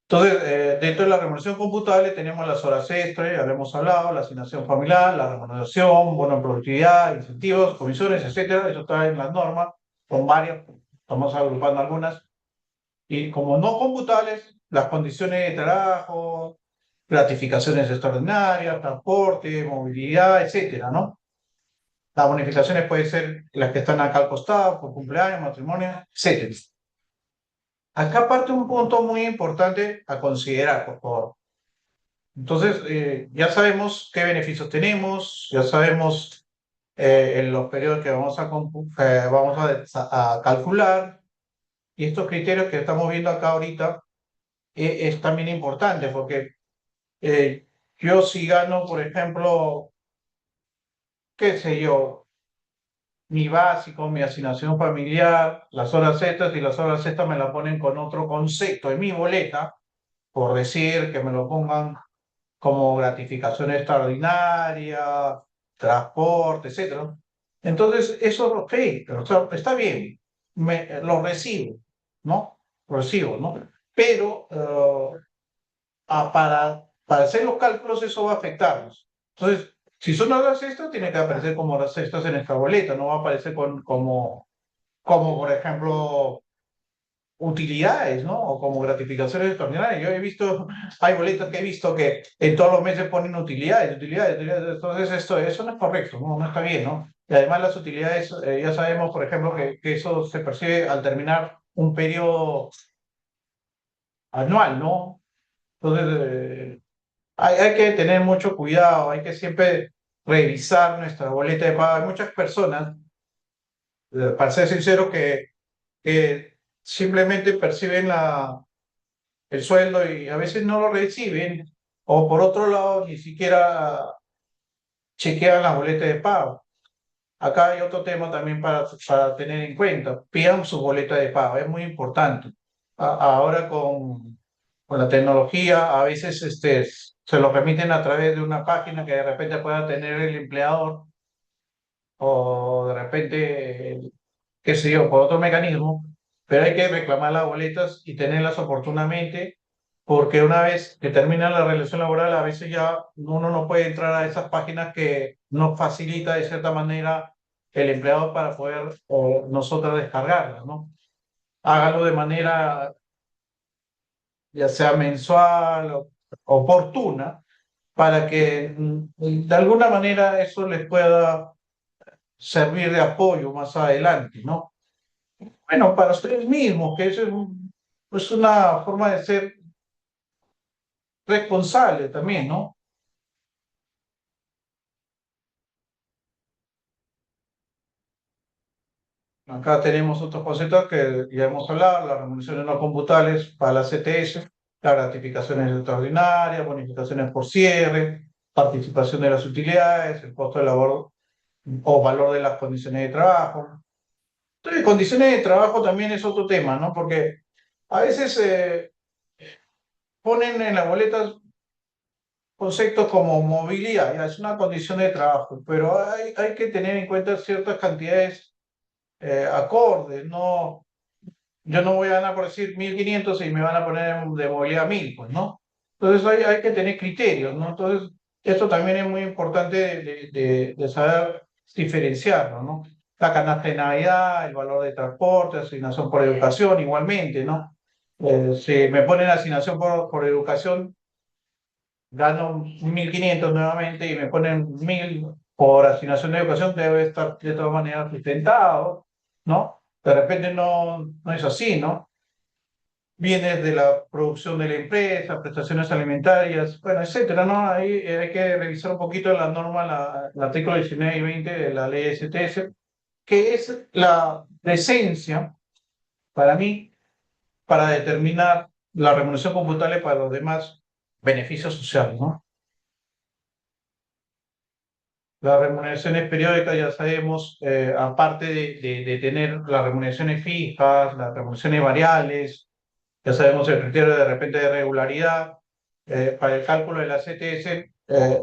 Entonces, dentro de la remuneración computable tenemos las horas extra, ya lo hemos hablado, la asignación familiar, la remuneración, bono de productividad, incentivos, comisiones, etcétera. Eso está en las normas, son varias, estamos agrupando algunas. Y como no computables, las condiciones de trabajo, gratificaciones extraordinarias, transporte, movilidad, etcétera, ¿no? Las bonificaciones pueden ser las que están acá al costado, por cumpleaños, matrimonio, etcétera. Acá parte un punto muy importante a considerar, por favor. Entonces, ya sabemos qué beneficios tenemos, ya sabemos en los periodos que vamos a calcular, y estos criterios que estamos viendo acá ahorita es también importante, porque yo si gano, por ejemplo, qué sé yo, mi básico, mi asignación familiar, las horas extras, y las horas extras me la ponen con otro concepto en mi boleta, por decir que me lo pongan como gratificación extraordinaria, transporte, etcétera. Entonces, eso, ok, o sea, está bien, lo recibo, ¿no? progresivo, ¿no? Pero para hacer los cálculos eso va a afectarnos. Entonces, si son horas extras, tiene que aparecer como horas extras en nuestra boleta, no va a aparecer como por ejemplo, utilidades, ¿no? O como gratificaciones extraordinarias. Yo he visto, hay boletas que he visto que en todos los meses ponen utilidades, utilidades, utilidades. Entonces, eso no es correcto, ¿no? No está bien, ¿no? Y además las utilidades, ya sabemos, por ejemplo, que eso se percibe al terminar un periodo anual, ¿no? Entonces, hay que tener mucho cuidado, hay que siempre revisar nuestra boleta de pago. Hay muchas personas, para ser sincero, que simplemente perciben el sueldo y a veces no lo reciben, o por otro lado, ni siquiera chequean la boleta de pago. Acá hay otro tema también para tener en cuenta. Pidan su boleta de pago, es muy importante. Ahora con la tecnología, a veces se lo remiten a través de una página que de repente pueda tener el empleador o de repente, qué sé yo, por otro mecanismo, pero hay que reclamar las boletas y tenerlas oportunamente, porque una vez que termina la relación laboral, a veces ya uno no puede entrar a esas páginas que nos facilita de cierta manera el empleado para poder o nosotros descargarlas, ¿no? Hágalo de manera ya sea mensual o oportuna, para que de alguna manera eso les pueda servir de apoyo más adelante, ¿no? Bueno, para ustedes mismos, que eso es una forma de ser responsable también, ¿no? Acá tenemos otros conceptos que ya hemos hablado, las remuneraciones no computables para la CTS, las gratificaciones extraordinarias, bonificaciones por cierre, participación de las utilidades, el costo de labor o valor de las condiciones de trabajo. Entonces, condiciones de trabajo también es otro tema, ¿no? Porque a veces ponen en las boletas conceptos como movilidad, ya es una condición de trabajo, pero hay que tener en cuenta ciertas cantidades acordes, no, yo no voy a ganar por decir 1.500 y me van a poner de movilidad 1.000, pues, ¿no? Entonces hay que tener criterios, ¿no? Entonces, esto también es muy importante de saber diferenciarlo, ¿no? La canasta de Navidad, el valor de transporte, asignación por educación, igualmente, ¿no? Si me ponen asignación por educación, gano 1.500 nuevamente y me ponen 1.000 por asignación de educación, debe estar de todas maneras sustentado, ¿no? De repente no es así, ¿no? Bienes de la producción de la empresa, prestaciones alimentarias, bueno, etcétera, ¿no? Ahí hay que revisar un poquito la norma, el artículo 19 y 20 de la ley STS, que es la esencia, para mí, para determinar la remuneración computable para los demás beneficios sociales, ¿no? Las remuneraciones periódicas, ya sabemos, aparte de tener las remuneraciones fijas, las remuneraciones variables, ya sabemos el criterio de repente de regularidad, para el cálculo de la CTS,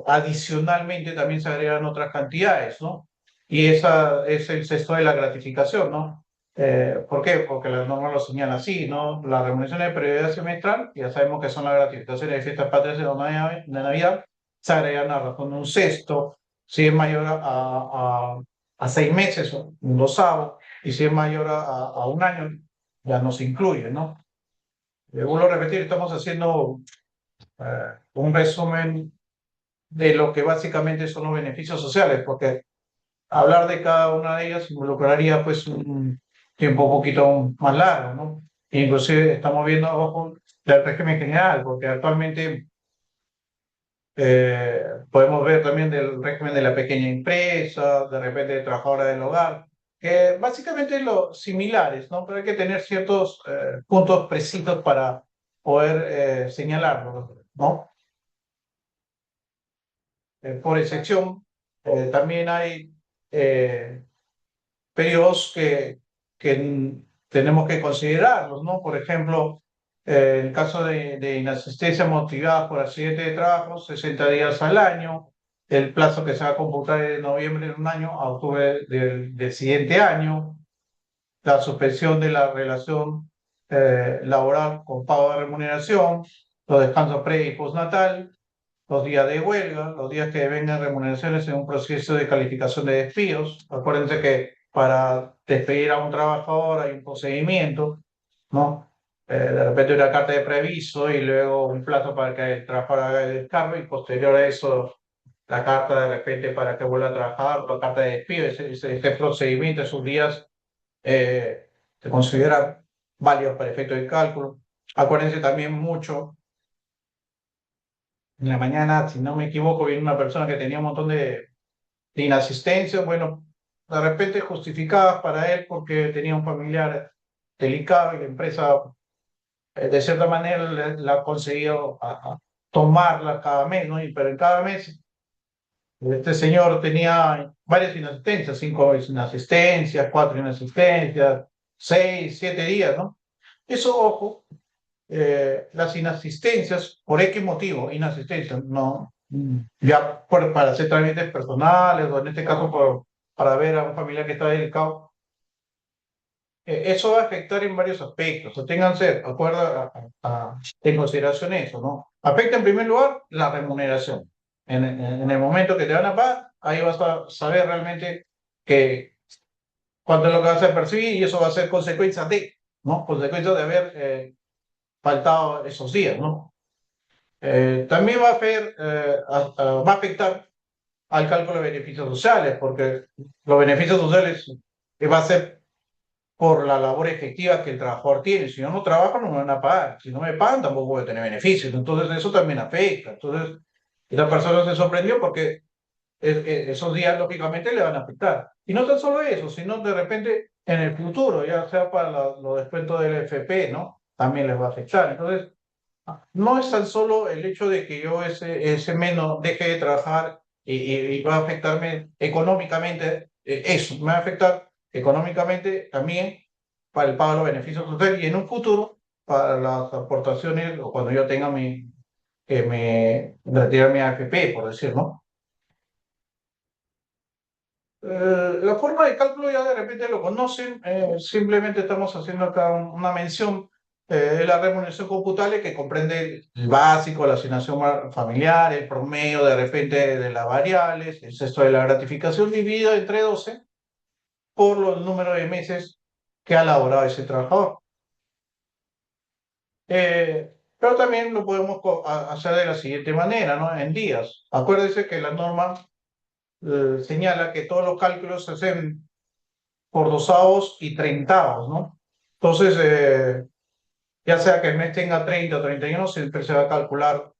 adicionalmente también se agregan otras cantidades, ¿no? Y esa es el sexto de la gratificación, ¿no? ¿Por qué? Porque la norma lo señala así, ¿no? La remuneración de periodicidad semestral, ya sabemos que son las gratificaciones de fiestas patrias de Navidad, se agregan a razón de un sexto, si es mayor a 6 meses, un dosavo, y si es mayor a un año, ya no se incluye, ¿no? Vuelvo a repetir, estamos haciendo un resumen de lo que básicamente son los beneficios sociales, porque hablar de cada una de ellas involucraría pues un tiempo un poquito más largo, ¿no? Inclusive estamos viendo ojo del régimen general, porque actualmente podemos ver también del régimen de la pequeña empresa, de repente de trabajadora del hogar, que básicamente los similares, ¿no? Pero hay que tener ciertos puntos precisos para poder señalarlos, ¿no? Por excepción, también hay periodos que tenemos que considerarlos, ¿no? Por ejemplo, el caso de inasistencia motivada por accidente de trabajo, 60 días al año, el plazo que se va a computar es de noviembre de un año a octubre del siguiente año, la suspensión de la relación laboral con pago de remuneración, los descansos pre y postnatal, los días de huelga, los días que vengan remuneraciones en un proceso de calificación de despidos. Acuérdense que para despedir a un trabajador hay un procedimiento, ¿no? De repente una carta de preaviso y luego un plazo para que el trabajador haga el descargo y posterior a eso la carta de repente para que vuelva a trabajar, la carta de despido, ese procedimiento, esos días se considera válidos para efecto de cálculo. Acuérdense también mucho, en la mañana, si no me equivoco, viene una persona que tenía un montón de inasistencia, bueno, de repente justificadas para él porque tenía un familiar delicado y la empresa de cierta manera la ha conseguido a tomarla cada mes, ¿no? Pero en cada mes este señor tenía varias inasistencias, 5 inasistencias, 4 inasistencias, 6, 7 días, ¿no? Eso, ojo, las inasistencias, por X motivo, inasistencias, no, ya para hacer trámites personales o en este caso para ver a un familiar que está delicado, eso va a afectar en varios aspectos, o ténganse en consideración eso, ¿no? Afecta en primer lugar la remuneración. En el momento que te van a pagar, ahí vas a saber realmente que cuánto es lo que vas a percibir y eso va a ser consecuencia de, ¿no? Consecuencia de haber faltado esos días, ¿no? También va a afectar al cálculo de beneficios sociales, porque los beneficios sociales va a ser por la labor efectiva que el trabajador tiene. Si yo no trabajo, no me van a pagar. Si no me pagan, tampoco voy a tener beneficios. Entonces, eso también afecta. Entonces, esta persona se sorprendió porque esos días, lógicamente, le van a afectar. Y no tan solo eso, sino de repente en el futuro, ya sea para los descuentos del FP, ¿no? También les va a afectar. Entonces, no es tan solo el hecho de que yo ese menos deje de trabajar y va a afectarme económicamente, eso, me va a afectar económicamente también para el pago de los beneficios sociales y en un futuro para las aportaciones o cuando yo tenga que me retirar mi AFP, por decir, ¿no? La forma de cálculo ya de repente lo conocen, simplemente estamos haciendo acá una mención de la remuneración computable que comprende el básico, la asignación familiar, el promedio de repente de las variables, el sexto de la gratificación dividido entre 12 por los números de meses que ha laborado ese trabajador. Pero también lo podemos hacer de la siguiente manera, ¿no? En días. Acuérdense que la norma señala que todos los cálculos se hacen por dosavos y treintavos, ¿no? Entonces, ya sea que el mes tenga 30 o 31, siempre se va a calcular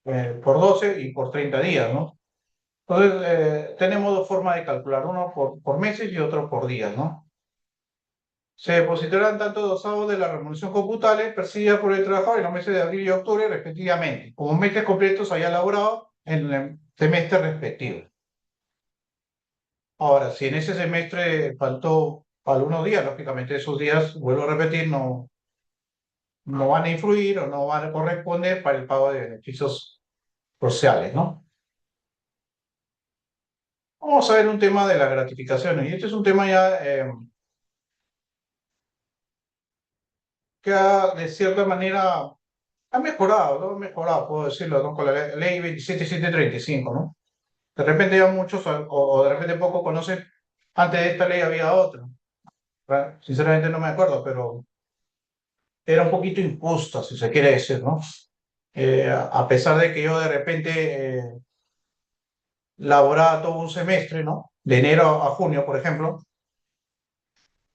por 12 y por 30 días, ¿no? Entonces, tenemos dos formas de calcular, uno por meses y otro por días, ¿no? Se depositarán tanto dosavos de la remuneración computable percibida por el trabajador en los meses de abril y octubre, respectivamente, como meses completos haya elaborado en el semestre respectivo. Ahora, si en ese semestre faltó algunos días, lógicamente esos días, vuelvo a repetir, no van a influir o no van a corresponder para el pago de beneficios sociales, ¿no? Vamos a ver un tema de las gratificaciones, y este es un tema ya que de cierta manera ha mejorado, ¿no? Ha mejorado, puedo decirlo, ¿no? Con la ley 27735, ¿no? De repente ya muchos, o de repente pocos conocen, antes de esta ley había otra, ¿verdad? Sinceramente no me acuerdo, pero era un poquito injusta, si se quiere decir, ¿no? A pesar de que yo de repente laboraba todo un semestre, ¿no? De enero a junio, por ejemplo,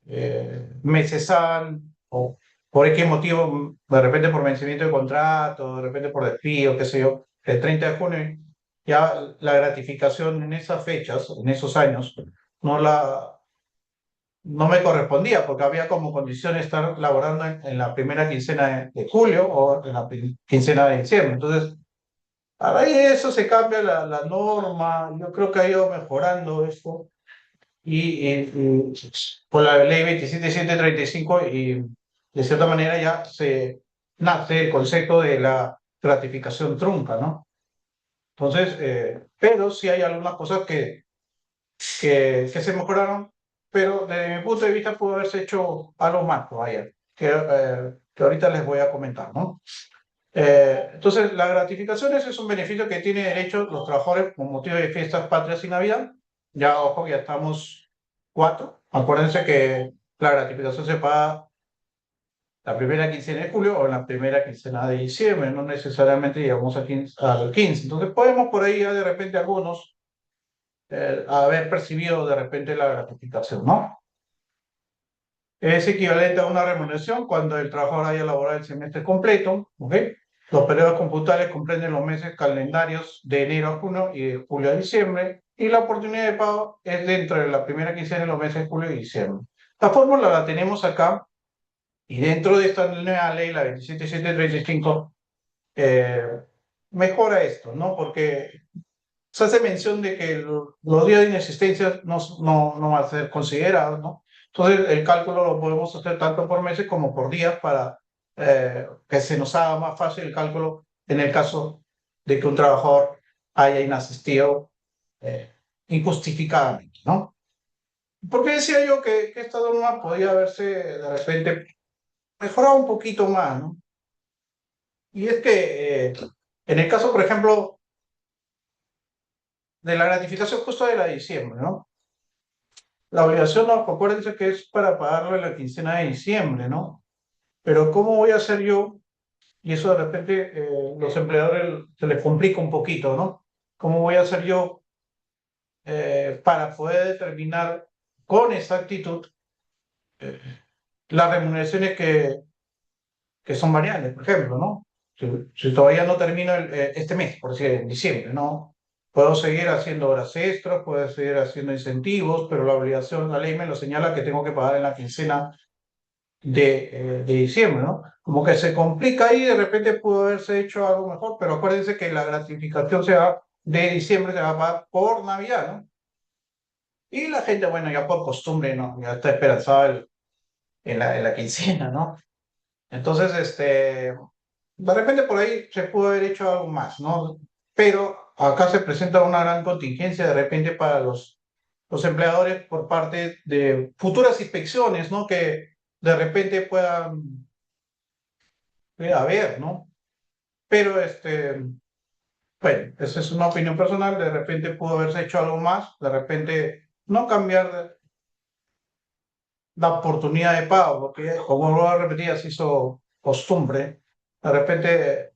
me cesaban, o por X motivo, de repente por vencimiento de contrato, de repente por despido, qué sé yo, el 30 de junio, ya la gratificación en esas fechas, en esos años, no me correspondía porque había como condición estar laborando en la primera quincena de julio o en la quincena de diciembre. Entonces, a raíz de eso se cambia la norma, yo creo que ha ido mejorando esto y por la ley 27735 y de cierta manera ya se nace el concepto de la gratificación trunca, ¿no? Entonces, pero sí hay algunas cosas que se mejoraron, pero desde mi punto de vista pudo haberse hecho algo más todavía. que ahorita les voy a comentar, ¿no? Entonces, las gratificaciones es un beneficio que tienen derecho los trabajadores con motivo de fiestas patrias y Navidad. Ya, ojo, ya estamos 4. Acuérdense que la gratificación se paga la primera quincena de julio o en la primera quincena de diciembre, no necesariamente llegamos al 15. Entonces, podemos por ahí ya de repente algunos haber percibido de repente la gratificación, ¿no? Es equivalente a una remuneración cuando el trabajador haya laborado el semestre completo, ¿ok? Los periodos computables comprenden los meses calendarios de enero a junio y de julio a diciembre, y la oportunidad de pago es dentro de la primera quincena de los meses de julio y diciembre. La fórmula la tenemos acá, y dentro de esta nueva ley, la 27735, mejora esto, ¿no? Porque se hace mención de que los días de inexistencia no van a ser considerados, ¿no? Entonces, el cálculo lo podemos hacer tanto por meses como por días para que se nos haga más fácil el cálculo en el caso de que un trabajador haya inasistido injustificadamente, ¿no? ¿Por qué decía yo que esta norma podía haberse de repente mejorado un poquito más, ¿no? Y es que en el caso, por ejemplo, de la gratificación justo de la de diciembre, ¿no? La obligación, no, acuérdense que es para pagarlo en la quincena de diciembre, ¿no? Pero ¿cómo voy a hacer yo? Y eso de repente los empleadores se les complica un poquito, ¿no? ¿Cómo voy a hacer yo para poder determinar con exactitud las remuneraciones que son variables, por ejemplo, ¿no? Si todavía no termino este mes, por decir, en diciembre, ¿no? Puedo seguir haciendo horas extras, puedo seguir haciendo incentivos, pero la obligación, la ley me lo señala que tengo que pagar en la quincena de diciembre, ¿no? Como que se complica ahí, de repente pudo haberse hecho algo mejor, pero acuérdense que la gratificación de diciembre se va a pagar por Navidad, ¿no? Y la gente, bueno, ya por costumbre, ¿no? Ya está esperanzada en la quincena, ¿no? Entonces, de repente por ahí se pudo haber hecho algo más, ¿no? Pero acá se presenta una gran contingencia de repente para los empleadores por parte de futuras inspecciones, ¿no? Que de repente puedan haber, ¿no? Pero, bueno, esa es una opinión personal, de repente pudo haberse hecho algo más, de repente no cambiar la oportunidad de pago, porque como lo repetí, ya se hizo costumbre, de repente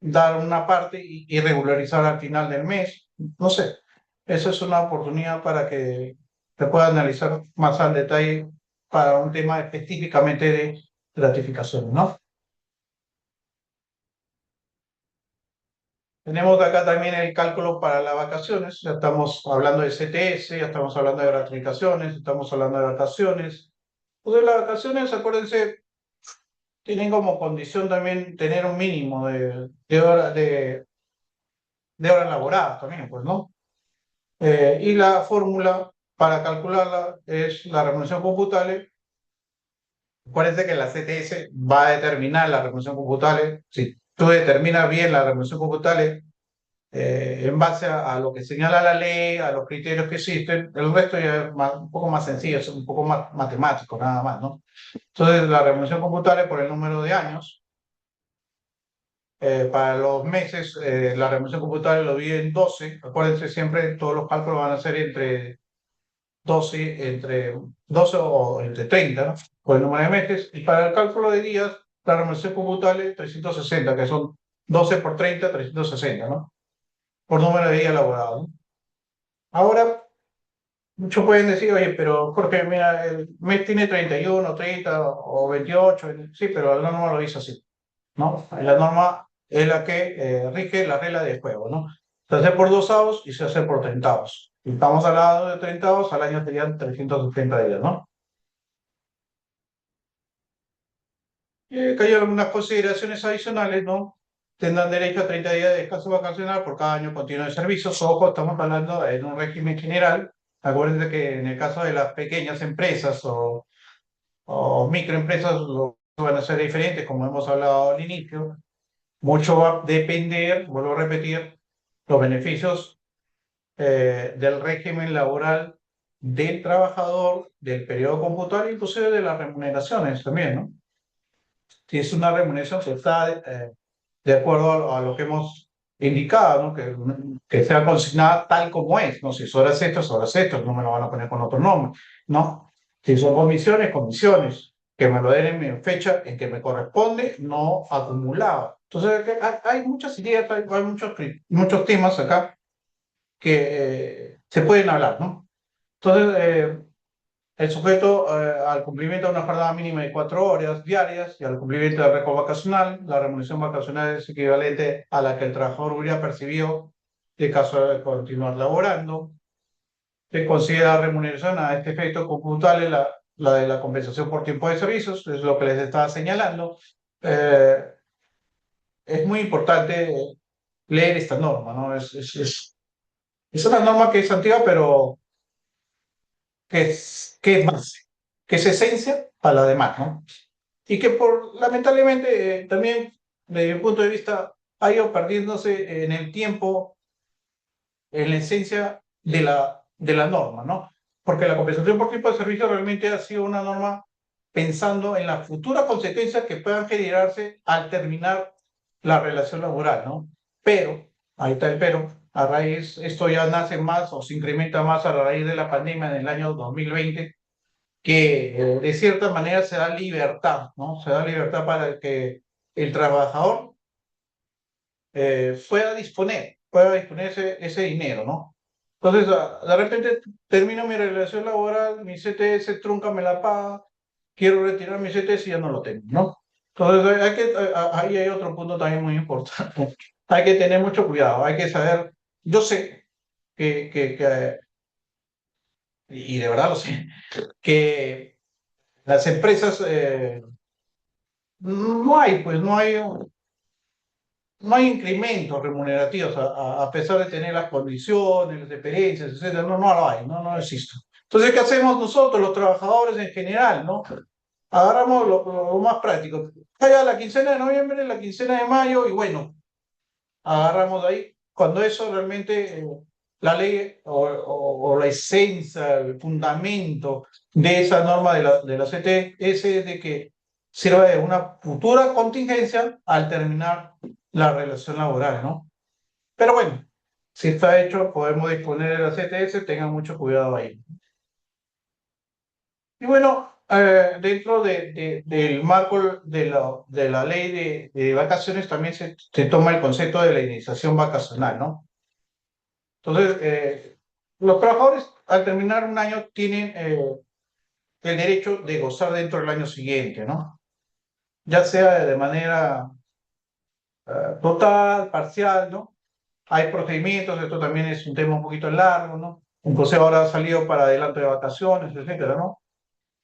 dar una parte y regularizar al final del mes, no sé, esa es una oportunidad para que se pueda analizar más al detalle para un tema específicamente de gratificación, ¿no? Tenemos acá también el cálculo para las vacaciones, ya estamos hablando de CTS, ya estamos hablando de gratificaciones, estamos hablando de vacaciones. Pues las vacaciones, acuérdense, tienen como condición también tener un mínimo de horas laboradas también, pues, ¿no? Y la fórmula para calcularla es la remuneración computable. Acuérdense que la CTS va a determinar la remuneración computable. Si tú determinas bien la remuneración computable en base a lo que señala la ley, a los criterios que existen, el resto ya es un poco más sencillo, es un poco más matemático, nada más, ¿no? Entonces, la remuneración computable por el número de años. Para los meses, la remuneración computable lo divide en 12. Acuérdense, siempre todos los cálculos van a ser entre 12 o entre 30, ¿no? Por el número de meses. Y para el cálculo de días, la remuneración computable 360, que son 12 por 30, 360, ¿no? Por número de días laborados, ¿no? Ahora, muchos pueden decir, oye, pero Jorge, mira, el mes tiene 31, 30 o 28, sí, pero la norma lo dice así, ¿no? La norma es la que rige la regla de juego, ¿no? Se hace por dosavos y se hace por treintavos. Si estamos hablando de treintavos, al año serían 370 días, ¿no? Y que hay algunas consideraciones adicionales, ¿no? Tendrán derecho a 30 días de descanso vacacional por cada año continuo de servicios. Ojo, estamos hablando en un régimen general. Acuérdense que en el caso de las pequeñas empresas o microempresas lo van a ser diferentes, como hemos hablado al inicio. Mucho va a depender, vuelvo a repetir, los beneficios del régimen laboral del trabajador, del periodo computable, inclusive de las remuneraciones también, ¿no? Si es una remuneración que está de acuerdo a lo que hemos indicado, ¿no? Que sea consignada tal como es, ¿no? Si es horas extras, no me lo van a poner con otro nombre, ¿no? Si son comisiones, comisiones, que me lo den en fecha en que me corresponde, no acumulado. Entonces, hay muchas ideas, hay muchos temas acá que se pueden hablar, ¿no? Entonces, el sujeto al cumplimiento de una jornada mínima de 4 horas diarias y al cumplimiento del récord vacacional, la remuneración vacacional es equivalente a la que el trabajador hubiera percibido de caso de continuar laborando. Se considera remuneración a este efecto computable la de la compensación por tiempo de servicios, es lo que les estaba señalando. Es muy importante leer esta norma, ¿no? Es una norma que es antigua, pero que es base, que es esencia para la demás, ¿no? Y que lamentablemente también, desde mi punto de vista, ha ido perdiéndose en el tiempo, en la esencia de la norma, ¿no? Porque la compensación por tipo de servicio realmente ha sido una norma pensando en las futuras consecuencias que puedan generarse al terminar la relación laboral, ¿no? Pero, ahí está el pero, esto ya nace más o se incrementa más a raíz de la pandemia en el año 2020, que de cierta manera se da libertad, ¿no? Se da libertad para que el trabajador pueda disponer ese dinero, ¿no? Entonces, de repente termino mi relación laboral, mi CTS trunca me la paga, quiero retirar mi CTS y ya no lo tengo, ¿no? Entonces, ahí hay otro punto también muy importante. Hay que tener mucho cuidado, hay que saber, yo sé que y de verdad lo sé, que las empresas no hay incrementos remunerativos a pesar de tener las condiciones, las experiencias, etcétera. No lo hay, no existe. Entonces, ¿qué hacemos nosotros, los trabajadores en general, no? Agarramos lo más práctico. Caiga la quincena de noviembre, la quincena de mayo, y bueno, agarramos de ahí. Cuando eso realmente, la ley o la esencia, el fundamento de esa norma de la CTS es de que sirva de una futura contingencia al terminar la relación laboral, ¿no? Pero bueno, si está hecho, podemos disponer de la CTS, tengan mucho cuidado ahí. Y bueno, dentro del marco de la ley de vacaciones también se toma el concepto de la indemnización vacacional, ¿no? Entonces, los trabajadores al terminar un año tienen el derecho de gozar dentro del año siguiente, ¿no? Ya sea de manera total, parcial, ¿no? Hay procedimientos, esto también es un tema un poquito largo, ¿no? Incluso ahora ha salido para adelanto de vacaciones, etcétera, ¿no?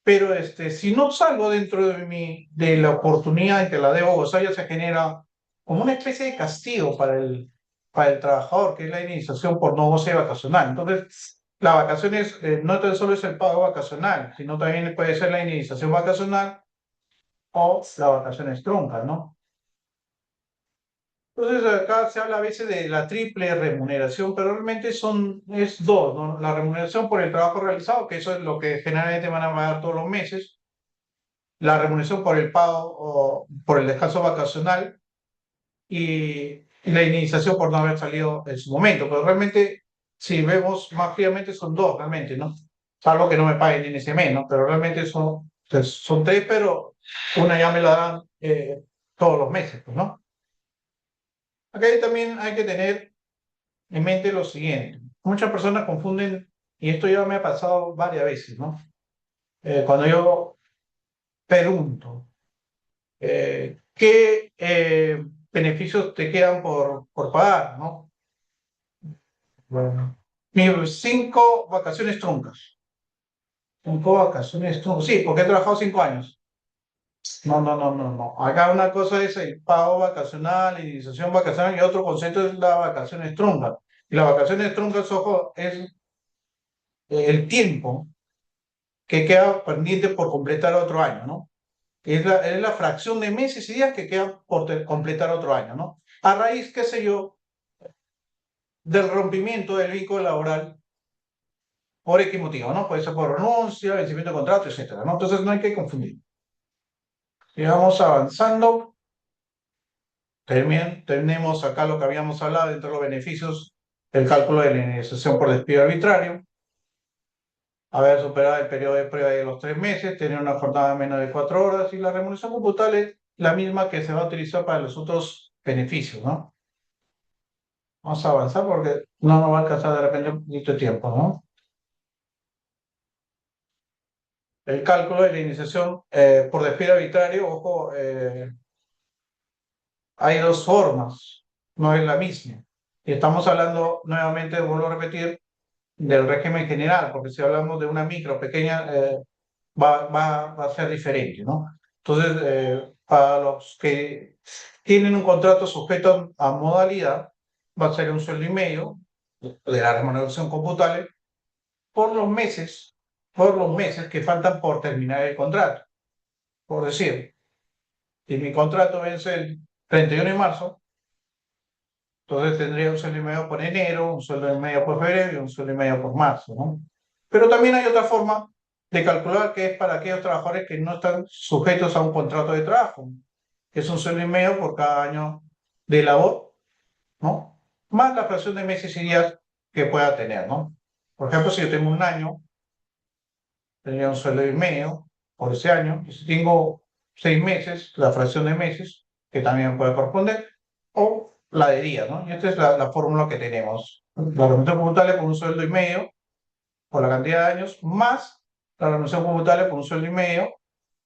Pero si no salgo dentro de la oportunidad en que la debo gozar, ya se genera como una especie de castigo para el trabajador, que es la indemnización por no goce vacacional. Entonces, las vacaciones no tan solo es el pago vacacional, sino también puede ser la indemnización vacacional o las vacaciones truncas, ¿no? Entonces, acá se habla a veces de la triple remuneración, pero realmente es dos, ¿no? La remuneración por el trabajo realizado, que eso es lo que generalmente van a pagar todos los meses, la remuneración por el pago o por el descanso vacacional y la indemnización por no haber salido en su momento. Pero realmente, si vemos más fríamente, son dos realmente, ¿no? Salvo que no me paguen en ese mes, ¿no? Pero realmente son tres, pero una ya me la dan todos los meses, pues, ¿no? Acá también hay que tener en mente lo siguiente. Muchas personas confunden, y esto ya me ha pasado varias veces, ¿no? Cuando yo pregunto, ¿qué beneficios te quedan por pagar, ¿no? Bueno, mis 5 vacaciones truncas. 5 vacaciones truncas. Sí, porque he trabajado 5 años. No. Acá una cosa es el pago vacacional, la indemnización vacacional, y otro concepto es las vacaciones truncas. Y las vacaciones truncas, ojo, es el tiempo que queda pendiente por completar otro año, ¿no? Es la fracción de meses y días que quedan por completar otro año, ¿no? A raíz, qué sé yo, del rompimiento del vínculo laboral por X motivo, ¿no? Puede ser por renuncia, vencimiento de contrato, etcétera, ¿no? Entonces no hay que confundir. Y vamos avanzando. También tenemos acá lo que habíamos hablado entre los beneficios, el cálculo de la indemnización por despido arbitrario, haber superado el periodo de prueba de los 3 meses, tener una jornada de menos de 4 horas y la remuneración computable es la misma que se va a utilizar para los otros beneficios, ¿no? Vamos a avanzar porque no nos va a alcanzar de repente un poquito de tiempo, ¿no? El cálculo de la indemnización por despido arbitrario, ojo, hay dos formas, no es la misma. Y estamos hablando nuevamente, vuelvo a repetir, del régimen general, porque si hablamos de una micro, pequeña, va a ser diferente, ¿no? Entonces, para los que tienen un contrato sujeto a modalidad, va a ser un sueldo y medio de la remuneración computable por los meses que faltan por terminar el contrato. Por decir, si mi contrato vence el 31 de marzo, entonces tendría un sueldo y medio por enero, un sueldo y medio por febrero y un sueldo y medio por marzo, ¿no? Pero también hay otra forma de calcular que es para aquellos trabajadores que no están sujetos a un contrato de trabajo, que es un sueldo y medio por cada año de labor, ¿no? Más la fracción de meses y días que pueda tener, ¿no? Por ejemplo, si yo tengo un año, tendría un sueldo y medio por ese año, y si tengo 6 meses, la fracción de meses, que también puede corresponder, o la de días, ¿no? Y esta es la fórmula que tenemos. La remuneración computable por un sueldo y medio, por la cantidad de años, más la remuneración computable por un sueldo y medio,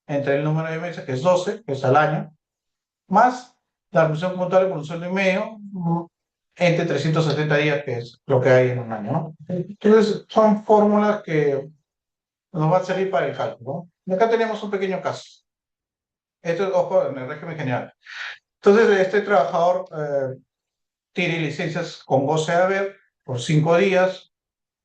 entre el número de meses, que es 12, que es al año, más la remuneración computable por un sueldo y medio, entre 370 días, que es lo que hay en un año, ¿no? Entonces, son fórmulas que nos va a servir para el cálculo, ¿no? Y acá tenemos un pequeño caso. Esto es, ojo, en el régimen general. Entonces, este trabajador tiene licencias con goce de haber por 5 días,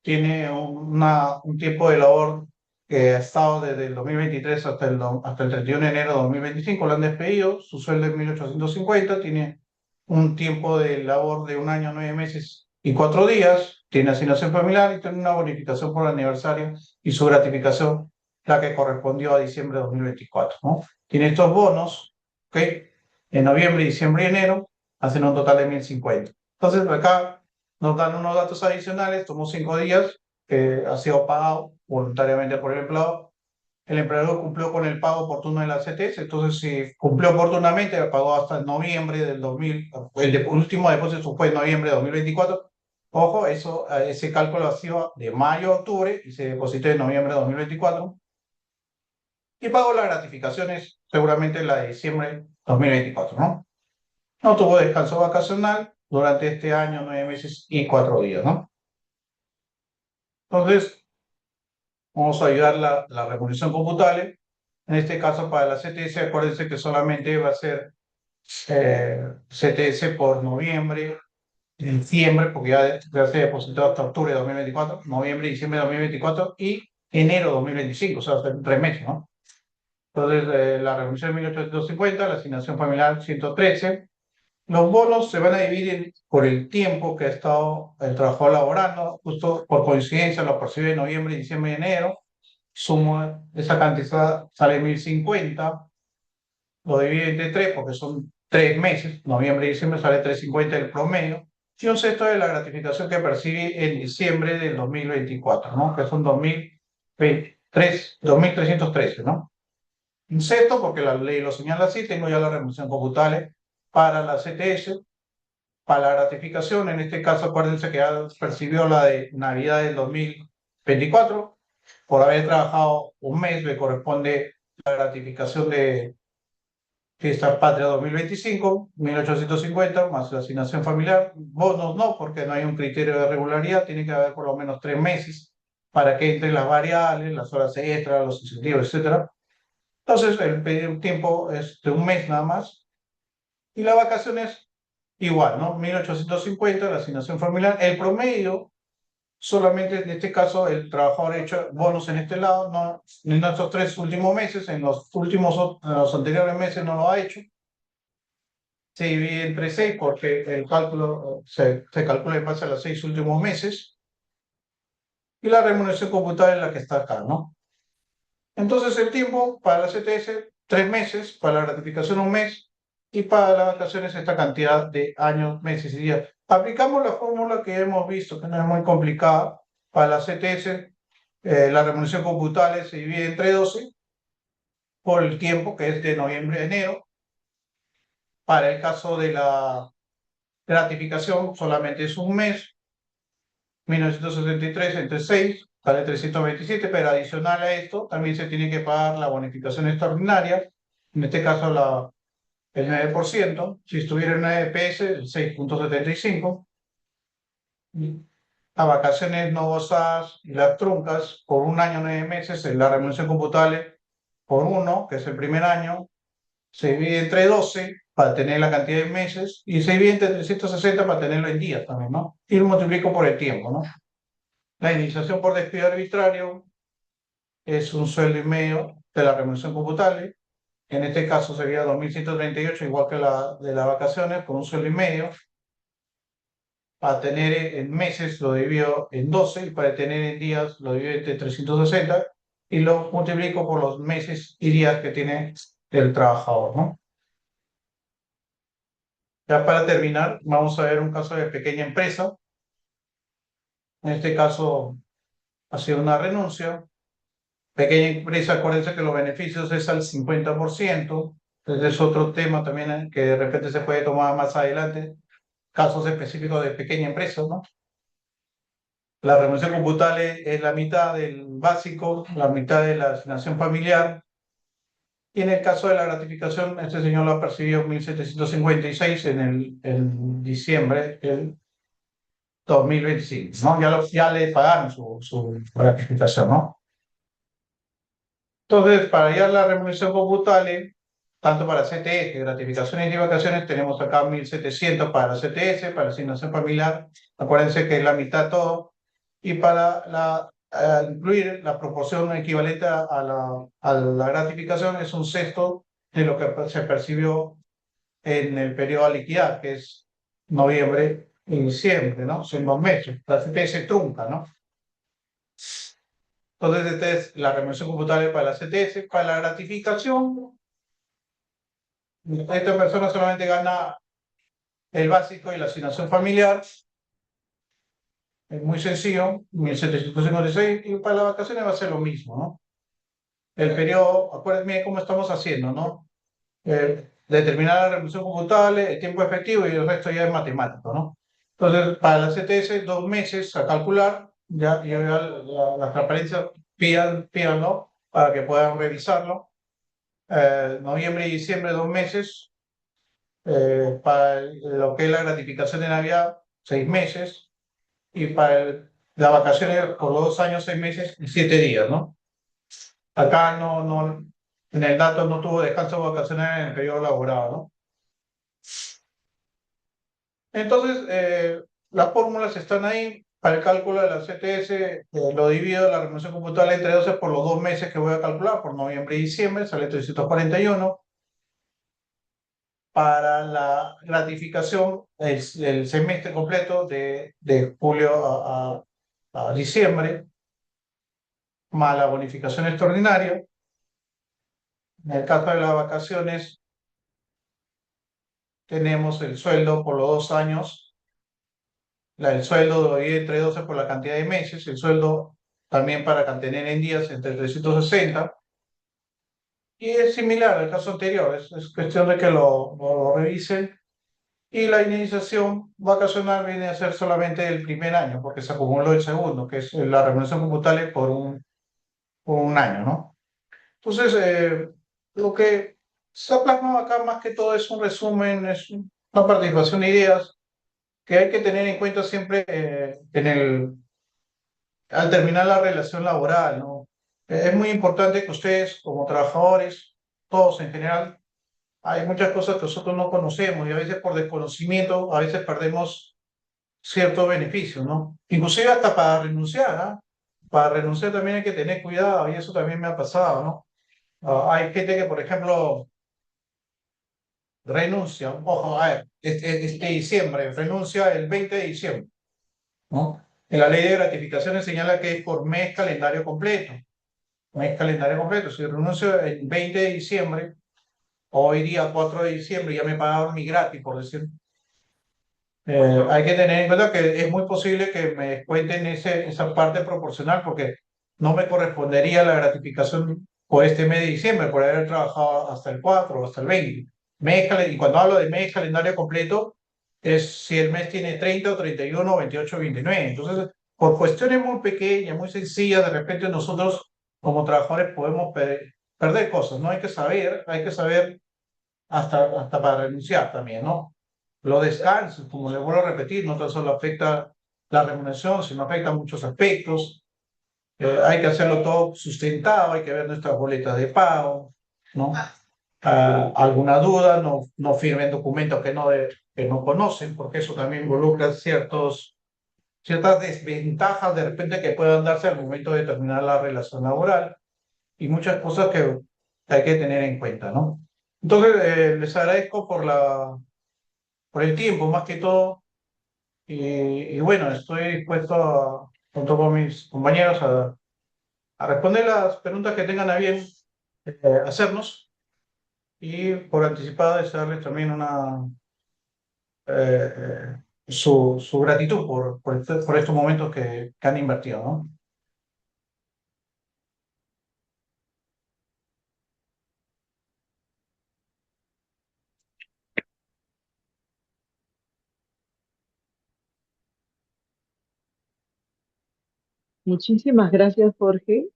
tiene un tiempo de labor que ha estado desde el 2023 hasta el 31 de enero de 2025, lo han despedido, su sueldo es 1.850, tiene un tiempo de labor de 1 año, 9 meses y 4 días, tiene asignación familiar y tiene una bonificación por aniversario y su gratificación, la que correspondió a diciembre de 2024, ¿no? Tiene estos bonos, ¿ok? En noviembre, diciembre y enero, hacen un total de 1.050. Entonces, acá nos dan unos datos adicionales, tomó 5 días, que ha sido pagado voluntariamente por el empleado. El empleador cumplió con el pago oportuno de la CTS, entonces si cumplió oportunamente, pagó hasta noviembre del 2000, el último depósito fue en noviembre de 2024. Ojo, ese cálculo ha sido de mayo a octubre y se depositó en noviembre de 2024. Y pagó las gratificaciones, seguramente la de diciembre de 2024, ¿no? No tuvo descanso vacacional durante este año, 9 meses y 4 días, ¿no? Entonces, vamos a ayudar la remuneración computable. En este caso, para la CTS, acuérdense que solamente va a ser CTS por noviembre, diciembre, porque ya se depositó hasta octubre de 2024, noviembre, diciembre de 2024 y enero de 2025, o sea, hasta 3 meses, ¿no? Entonces, la remuneración 1.850, la asignación familiar 113. Los bonos se van a dividir por el tiempo que ha estado el trabajador laborando, justo por coincidencia lo percibe en noviembre, diciembre y enero. Sumo esa cantidad, sale 1.050, lo divide entre 3 porque son 3 meses, noviembre y diciembre sale 350 el promedio, y un sexto de la gratificación que percibe en diciembre del 2024, ¿no? Que son 2.313, ¿no? Un sexto, porque la ley lo señala así, tengo ya la remuneración computable para la CTS, para la gratificación, en este caso acuérdense que ya percibió la de Navidad del 2024, por haber trabajado un mes le corresponde la gratificación de Fiesta Patria 2025, 1.850, más la asignación familiar. Bonos no, porque no hay un criterio de regularidad, tiene que haber por lo menos 3 meses para que entren las variables, las horas extras, los incentivos, etc. Entonces, el tiempo es de un mes nada más. Y la vacación es igual, ¿no? 1.850, la asignación familiar. El promedio, solamente en este caso, el trabajador ha hecho bonos en este lado, no, en estos 3 últimos meses, en los anteriores meses no lo ha hecho. Se divide entre 6 porque el cálculo se calcula en base a los 6 últimos meses. y la remuneración computable es la que está acá, ¿no? Entonces el tiempo para la CTS, 3 meses, para la gratificación un mes, y para las vacaciones esta cantidad de años, meses y días. Aplicamos la fórmula que hemos visto, que no es muy complicada. Para la CTS, la remuneración computable se divide entre 12 por el tiempo, que es de noviembre a enero. Para el caso de la gratificación, solamente es un mes, 1973 entre 6, vale 327, pero adicional a esto, también se tiene que pagar la bonificación extraordinaria, en este caso el 9%, si estuviera en una EPS, el 6,75. Las vacaciones no gozadas y las truncas por un año, 9 meses, en la remuneración computable por uno, que es el primer año, se divide entre 12 para tener la cantidad de meses y se divide entre 360 para tenerlo en días también, ¿no? Y lo multiplico por el tiempo, ¿no? La indemnización por despido arbitrario es un sueldo y medio de la remuneración computable. En este caso sería 2.138, igual que la de las vacaciones, por un sueldo y medio. Para tener en meses lo divido en 12 y para tener en días lo divido entre 360 y lo multiplico por los meses y días que tiene el trabajador, ¿no? Ya para terminar, vamos a ver un caso de pequeña empresa. En este caso ha sido una renuncia. Pequeña empresa, acuérdense que los beneficios es al 50%. Entonces es otro tema también que de repente se puede tomar más adelante. Casos específicos de pequeña empresa, ¿no? La remuneración computable es la mitad del básico, la mitad de la asignación familiar. Y en el caso de la gratificación, este señor lo ha percibido 1.756 en diciembre del 2025, ¿no? Ya le pagaron su gratificación, ¿no? Entonces, para hallar la remuneración computable, tanto para CTS, gratificaciones y vacaciones, tenemos acá 1.700 para CTS, para asignación familiar. Acuérdense que es la mitad todo. Y para incluir la proporción equivalente a la gratificación es un sexto de lo que se percibió en el periodo a liquidar, que es noviembre y diciembre, ¿no? Son 2 meses. La CTS trunca, ¿no? Entonces, esta es la remuneración computable para la CTS. Para la gratificación, esta persona solamente gana el básico y la asignación familiar. Es muy sencillo, 1.756, y para las vacaciones va a ser lo mismo, ¿no? El periodo, acuérdense cómo estamos haciendo, ¿no? Determinar la remuneración computable, el tiempo efectivo y el resto ya es matemático, ¿no? Entonces, para la CTS, 2 meses a calcular, ya la transparencia, pídanlo para que puedan revisarlo. Noviembre y diciembre, 2 meses. Para lo que es la gratificación de Navidad, 6 meses. Y para las vacaciones por los 2 años, 6 meses y 7 días, ¿no? Acá en el dato no tuvo descanso vacacional en el periodo laboral, ¿no? Entonces, las fórmulas están ahí. Para el cálculo de la CTS, lo divido la remuneración computable entre 12 por los 2 meses que voy a calcular, por noviembre y diciembre, sale 341. Para la gratificación, el semestre completo de julio a diciembre, más la bonificación extraordinaria. En el caso de las vacaciones, tenemos el sueldo por los 2 años. El sueldo lo divide entre 12 por la cantidad de meses. El sueldo también para mantener en días entre 360. Y es similar al caso anterior. Es cuestión de que lo revisen. Y la indemnización vacacional viene a ser solamente el primer año, porque se acumuló el segundo, que es la remuneración computable por un año, ¿no? Entonces, lo que se ha plasmado acá más que todo es un resumen, es una participación de ideas que hay que tener en cuenta siempre al terminar la relación laboral, ¿no? Es muy importante que ustedes, como trabajadores, todos en general, hay muchas cosas que nosotros no conocemos y a veces por desconocimiento, a veces perdemos ciertos beneficios, ¿no? Inclusive hasta para renunciar, ¿ah? Para renunciar también hay que tener cuidado y eso también me ha pasado, ¿no? Hay gente que, por ejemplo, renuncia, ojo, a ver, este diciembre, renuncia el 20 de diciembre, ¿no? En la ley de gratificaciones señala que es por mes calendario completo. Mes calendario completo. Si renuncio el 20 de diciembre, hoy día 4 de diciembre, ya me pagaron mi gratis, por decir. Hay que tener en cuenta que es muy posible que me descuenten esa parte proporcional porque no me correspondería la gratificación por este mes de diciembre, por haber trabajado hasta el 4 o hasta el 20. Y cuando hablo de mes calendario completo, es si el mes tiene 30 o 31 o 28 o 29. Entonces, por cuestiones muy pequeñas, muy sencillas, de repente nosotros como trabajadores podemos perder cosas, ¿no? Hay que saber hasta para renunciar también, ¿no? Los descansos, como le vuelvo a repetir, no tan solo afecta la remuneración, sino afecta muchos aspectos. Hay que hacerlo todo sustentado, hay que ver nuestras boletas de pago, ¿no? Alguna duda, no firmen documentos que no conocen, porque eso también involucra ciertas desventajas de repente que puedan darse al momento de terminar la relación laboral y muchas cosas que hay que tener en cuenta, ¿no? Entonces, les agradezco por el tiempo, más que todo, y bueno, estoy dispuesto junto con mis compañeros a responder las preguntas que tengan a bien hacernos y por anticipado desearles también su gratitud por estos momentos que han invertido, ¿no? Muchísimas gracias, Jorge.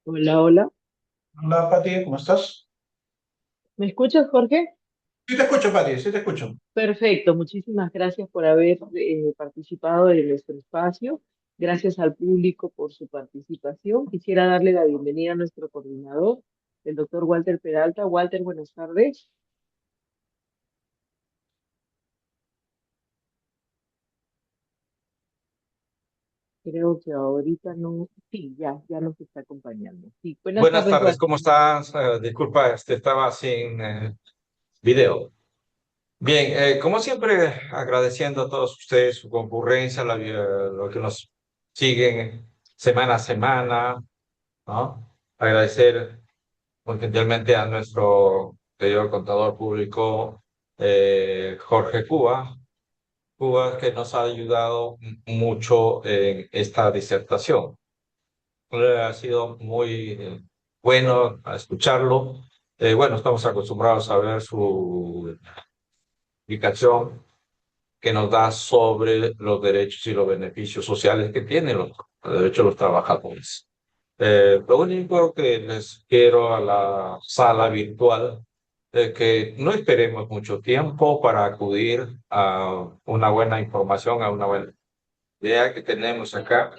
Hola, hola. Hola, Pati, ¿cómo estás? ¿Me escuchas, Jorge? Sí te escucho, Pati, sí te escucho. Perfecto, muchísimas gracias por haber participado en nuestro espacio. Gracias al público por su participación. Quisiera darle la bienvenida a nuestro coordinador, el doctor Walter Peralta. Walter, buenas tardes. Creo que ahorita no, sí, ya nos está acompañando. Sí, buenas Buenas tardes, tardes, Walter. ¿cómo estás? Disculpa, estaba sin video. Bien, como siempre, agradeciendo a todos ustedes su concurrencia, lo que nos siguen semana a semana, ¿no? Agradecer muy gentilmente a nuestro querido contador público, Jorge Cuba, que nos ha ayudado mucho en esta disertación. Ha sido muy bueno a escucharlo. Bueno, estamos acostumbrados a ver su explicación que nos da sobre los derechos y los beneficios sociales que tienen los derechos de los trabajadores. Lo único que les quiero a la sala virtual es que no esperemos mucho tiempo para acudir a una buena información, a una buena idea que tenemos acá.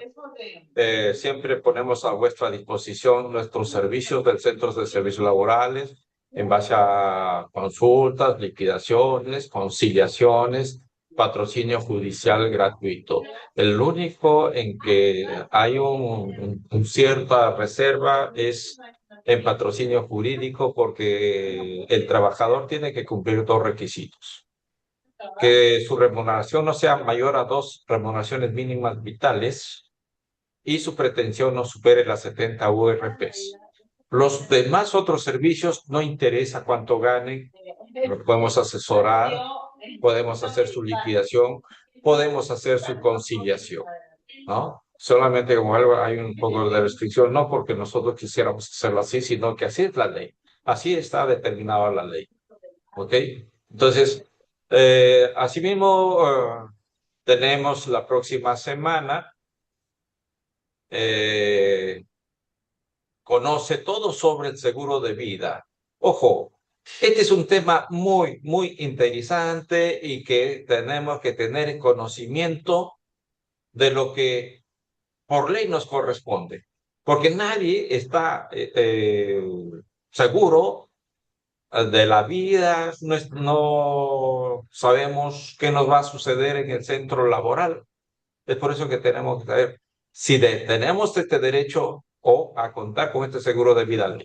Siempre ponemos a vuestra disposición nuestros servicios del Centro de Servicios Laborales en base a consultas, liquidaciones, conciliaciones, patrocinio judicial gratuito. El único en que hay una cierta reserva es en patrocinio jurídico porque el trabajador tiene que cumplir dos requisitos: que su remuneración no sea mayor a 2 remuneraciones mínimas vitales y su pretensión no supere las 70 URPs. Los demás otros servicios no interesa cuánto ganen, lo podemos asesorar, podemos hacer su liquidación, podemos hacer su conciliación, ¿no? Solamente como algo hay un poco de restricción, no porque nosotros quisiéramos hacerlo así, sino que así es la ley, así está determinada la ley, ¿ok? Entonces, asimismo, tenemos la próxima semana, conoce todo sobre el seguro de vida. Ojo, este es un tema muy, muy interesante y que tenemos que tener conocimiento de lo que por ley nos corresponde, porque nadie está seguro de la vida, no sabemos qué nos va a suceder en el centro laboral. Es por eso que tenemos que saber si tenemos este derecho o a contar con este seguro de vida.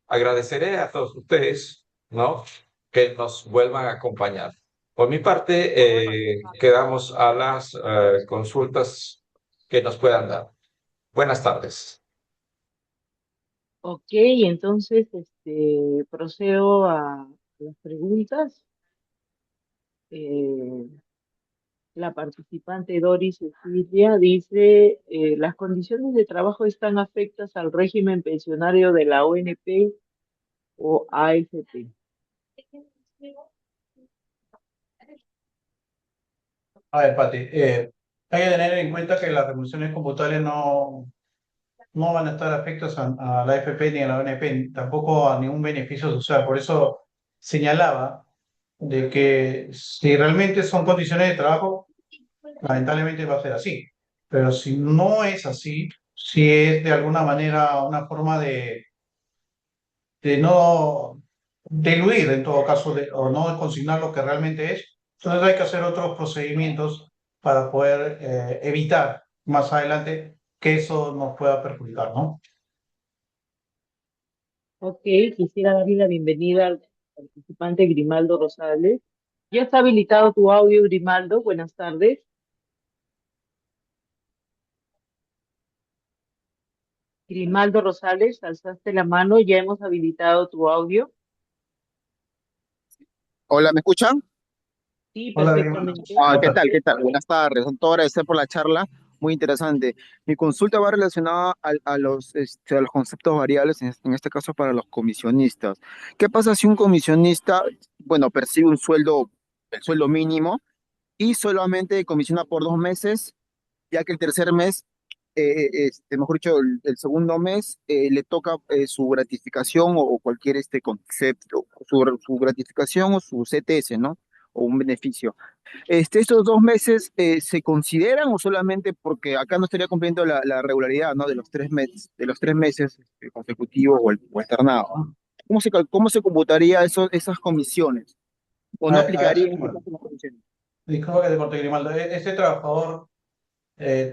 Agradeceré a todos ustedes, ¿no?, que nos vuelvan a acompañar. Por mi parte, quedamos a las consultas que nos puedan dar. Buenas tardes. Ok, entonces procedo a las preguntas. La participante Doris Cecilia dice, ¿las condiciones de trabajo están afectas al régimen pensionario de la ONP o AFP? A ver, Pati, hay que tener en cuenta que las remuneraciones computables no van a estar afectas a la AFP ni a la ONP, ni tampoco a ningún beneficio social. Por eso señalaba de que si realmente son condiciones de trabajo, lamentablemente va a ser así. Pero si no es así, si es de alguna manera una forma de no de eludir en todo caso o no de consignar lo que realmente es, entonces hay que hacer otros procedimientos para poder evitar más adelante que eso nos pueda perjudicar, ¿no? Ok, quisiera darle la bienvenida al participante Grimaldo Rosales. Ya está habilitado tu audio, Grimaldo. Buenas tardes. Grimaldo Rosales, alzaste la mano, ya hemos habilitado tu audio. Hola, ¿me escuchan? Sí, Hola, Grimaldo. perfectamente. ¿Qué tal? ¿Qué tal? Buenas tardes. Con todo agradecer por la charla, muy interesante. Mi consulta va relacionada a los conceptos variables, en este caso para los comisionistas. ¿Qué pasa si un comisionista, bueno, percibe el sueldo mínimo y solamente comisiona por 2 meses, ya que el tercer mes, mejor dicho, el segundo mes, le toca su gratificación o cualquier concepto, su gratificación o su CTS, ¿no? O un beneficio. ¿Estos 2 meses se consideran o solamente porque acá no estaría cumpliendo la regularidad, ¿no? De los 3 meses consecutivos o alternado? ¿Cómo se computaría esas comisiones? ¿O no A ver, aplicaría en este caso las comisiones? disculpa que te corte, Grimaldo. ¿Este trabajador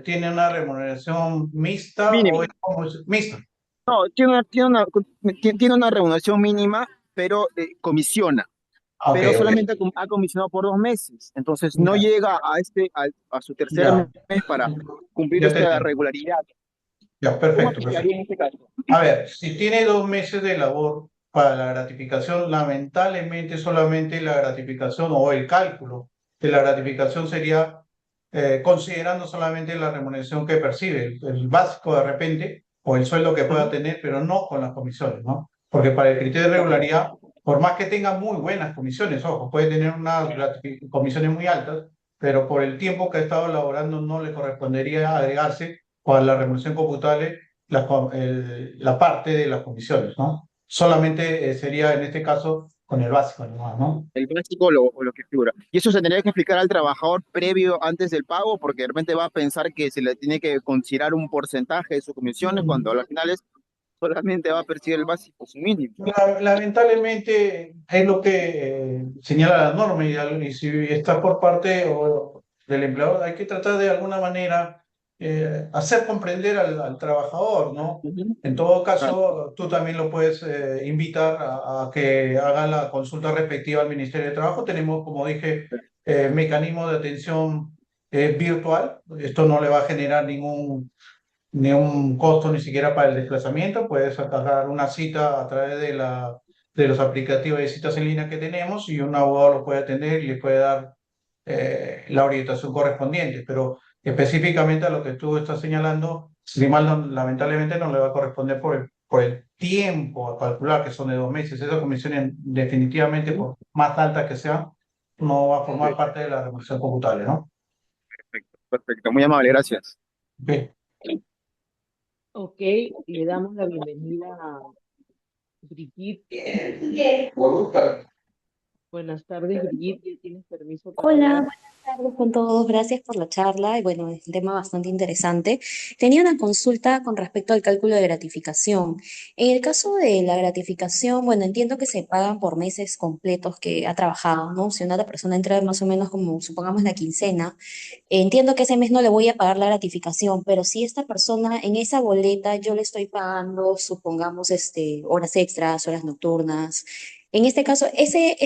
tiene una remuneración mixta o Mínima. es mixta? No, tiene una remuneración mínima, pero comisiona. Ah, ok, Pero ok. solamente ha comisionado por 2 meses. Entonces no Ya, llega a su tercer ya, mes para cumplir ya te esta entiendo. regularidad. Ya, ¿Cómo perfecto, perfecto. aplicaría en este caso? A ver, si tiene 2 meses de labor para la gratificación, lamentablemente solamente la gratificación o el cálculo de la gratificación sería considerando solamente la remuneración que percibe, el básico de repente, o el sueldo que pueda tener, pero no con las comisiones, ¿no? Porque para el criterio de regularidad, por más que tenga muy buenas comisiones, ojo, puede tener unas comisiones muy altas, pero por el tiempo que ha estado laborando no le correspondería agregarse para la remuneración computable la parte de las comisiones, ¿no? Solamente sería en este caso con el básico, ¿no? El básico o lo que figura. Y eso se tendría que explicar al trabajador previo antes del pago, porque de repente va a pensar que se le tiene que considerar un porcentaje de sus comisiones cuando a las finales solamente va a percibir el básico, su mínimo. Lamentablemente es lo que señala la norma y si está por parte del empleador hay que tratar de alguna manera hacer comprender al trabajador, ¿no? En todo caso, tú también lo puedes invitar a que haga la consulta respectiva al Ministerio de Trabajo. Tenemos, como dije, mecanismos de atención virtual. Esto no le va a generar ni un costo ni siquiera para el desplazamiento. Puedes sacar una cita a través de los aplicativos de citas en línea que tenemos y un abogado lo puede atender y le puede dar la orientación correspondiente. Pero específicamente a lo que tú estás señalando, lamentablemente no le va a corresponder por el tiempo a calcular, que son de 2 meses. Esas comisiones definitivamente, por más altas que sean, no va a formar parte de la remuneración computable, ¿no? Perfecto, muy amable, gracias. Ok. Ok, le damos la bienvenida a Brigitte. Buenas tardes, Brigitte. ¿Ya tienes permiso para Hola, hablar? Tardes con todos, gracias por la charla y bueno, es un tema bastante interesante. Tenía una consulta con respecto al cálculo de gratificación. En el caso de la gratificación, bueno, entiendo que se pagan por meses completos que ha trabajado, ¿no? Si una persona entra más o menos como, supongamos, la quincena, entiendo que ese mes no le voy a pagar la gratificación, pero si esta persona en esa boleta yo le estoy pagando, supongamos, horas extras, horas nocturnas. En este caso, ese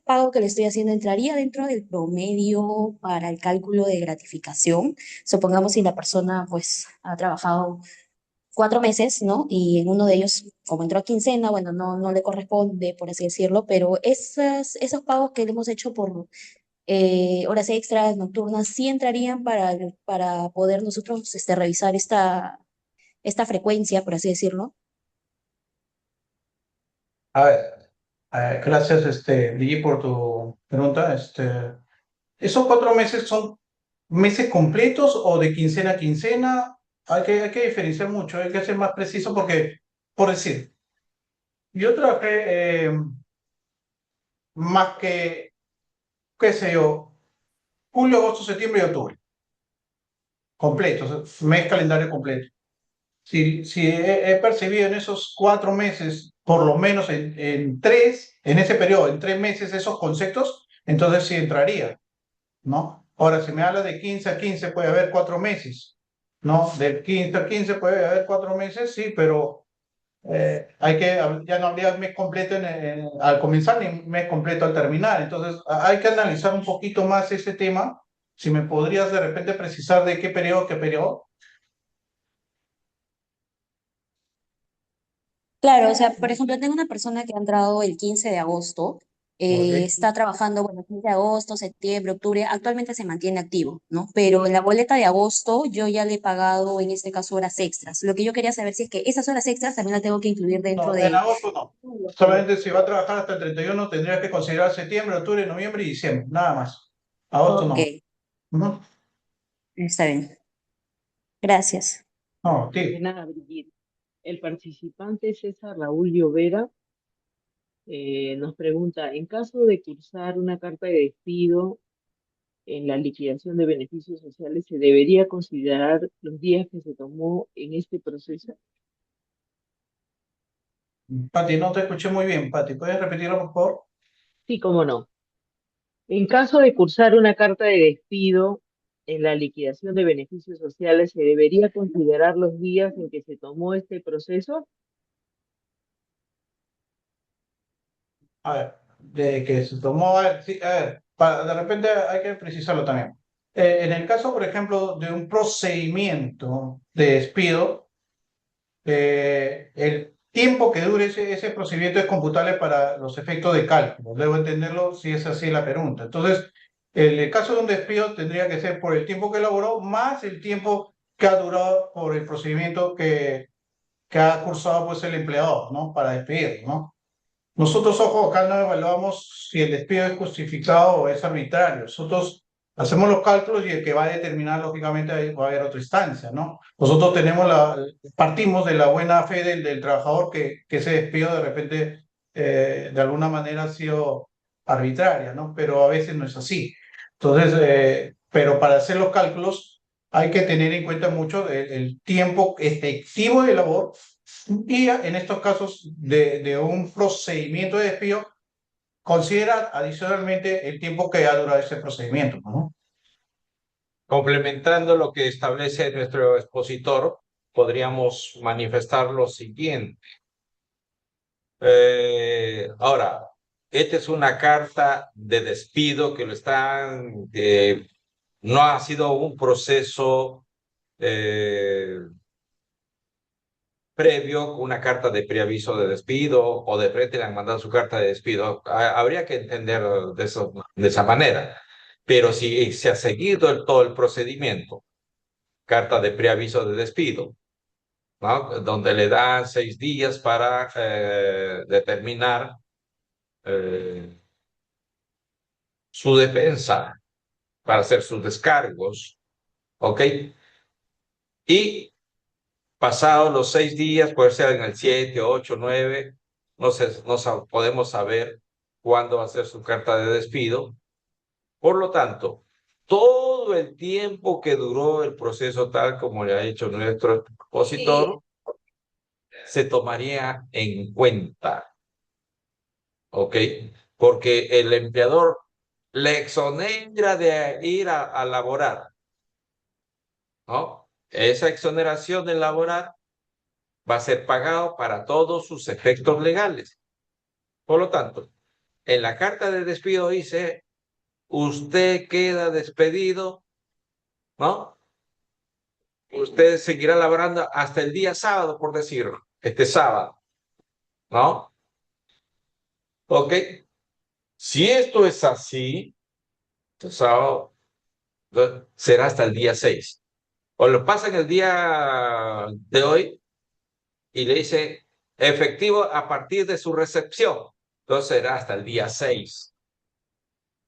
pago que le estoy haciendo entraría dentro del promedio para el cálculo de gratificación. Supongamos si la persona pues ha trabajado 4 meses, ¿no? Y en uno de ellos, como entró a quincena, bueno, no le corresponde, por así decirlo, pero esos pagos que le hemos hecho por horas extras, nocturnas, sí entrarían para poder nosotros revisar esta frecuencia, por así decirlo. A ver, gracias, Ligi, por tu pregunta. ¿Esos 4 meses son meses completos o de quincena a quincena? Hay que diferenciar mucho, hay que ser más preciso porque, por decir, yo trabajé más que, qué sé yo, julio, agosto, septiembre y octubre, completos, mes calendario completo. Si he percibido en esos 4 meses, por lo menos en ese periodo, en 3 meses, esos conceptos, entonces sí entraría, ¿no? Ahora, si me habla de 15 a 15, puede haber 4 meses, ¿no? Del 15 a 15 puede haber 4 meses, sí, pero ya no habría mes completo al comenzar ni mes completo al terminar. Entonces, hay que analizar un poquito más ese tema. Si me podrías de repente precisar de qué periodo. Claro, o sea, por ejemplo, tengo una persona que ha entrado el 15 de agosto, Ok. está trabajando, bueno, 15 de agosto, septiembre, octubre, actualmente se mantiene activo, ¿no? Pero en la boleta de agosto yo ya le he pagado, en este caso, horas extras. Lo que yo quería saber si es que esas horas extras también las tengo que incluir dentro No, en de... agosto no. Solamente si va a trabajar hasta el 31 tendrías que considerar septiembre, octubre, noviembre y diciembre, nada más. Agosto Ok, no. Ujú. está bien. Gracias. No, De sí. nada, Brigitte. El participante César Raúl Llovera nos pregunta, en caso de cursar una carta de despido en la liquidación de beneficios sociales, ¿se debería considerar los días que se tomó en este proceso? Pati, no te escuché muy bien, Pati. ¿Puedes repetirlo, por favor? Sí, cómo no. En caso de cursar una carta de despido en la liquidación de beneficios sociales, ¿se debería considerar los días en que se tomó este proceso? A ver, de que se tomó, sí, a ver, de repente hay que precisarlo también. En el caso, por ejemplo, de un procedimiento de despido, el tiempo que dure ese procedimiento es computable para los efectos de cálculo. Debo entenderlo si es así la pregunta. Entonces, el caso de un despido tendría que ser por el tiempo que elaboró más el tiempo que ha durado por el procedimiento que ha cursado pues, el empleador, ¿no? Para despedirlo, ¿no? Nosotros, ojo, acá no evaluamos si el despido es justificado o es arbitrario. Nosotros hacemos los cálculos y el que va a determinar, lógicamente, ahí va a haber otra instancia, ¿no? Nosotros partimos de la buena fe del trabajador que ese despido de repente, de alguna manera, ha sido arbitraria, ¿no? Pero a veces no es así. Entonces, pero para hacer los cálculos hay que tener en cuenta mucho el tiempo efectivo de labor y en estos casos de un procedimiento de despido, considera adicionalmente el tiempo que ha durado ese procedimiento, ¿no? Complementando lo que establece nuestro expositor, podríamos manifestar lo siguiente. Ahora, esta es una carta de despido que no ha sido un proceso previo, una carta de preaviso de despido o de frente le han mandado su carta de despido. Habría que entender de esa manera. Pero si se ha seguido todo el procedimiento, carta de preaviso de despido, ¿no? Donde le dan 6 días para determinar su defensa, para hacer sus descargos, ¿ok? Y pasados los 6 días, puede ser en el 7, 8, 9, no sé, podemos saber cuándo va a ser su carta de despido. Por lo tanto, todo el tiempo que duró el proceso, tal como le ha hecho nuestro expositor, se tomaría en cuenta, ¿ok? Porque el empleador le exonera de ir a laborar, ¿no? Esa exoneración de laborar va a ser pagado para todos sus efectos legales. Por lo tanto, en la carta de despido dice, usted queda despedido, ¿no? Usted seguirá laborando hasta el día sábado, por decirlo, este sábado, ¿no? ¿Ok? Si esto es así, el sábado será hasta el día 6. O lo pasan el día de hoy y le dice efectivo a partir de su recepción. Entonces será hasta el día 6.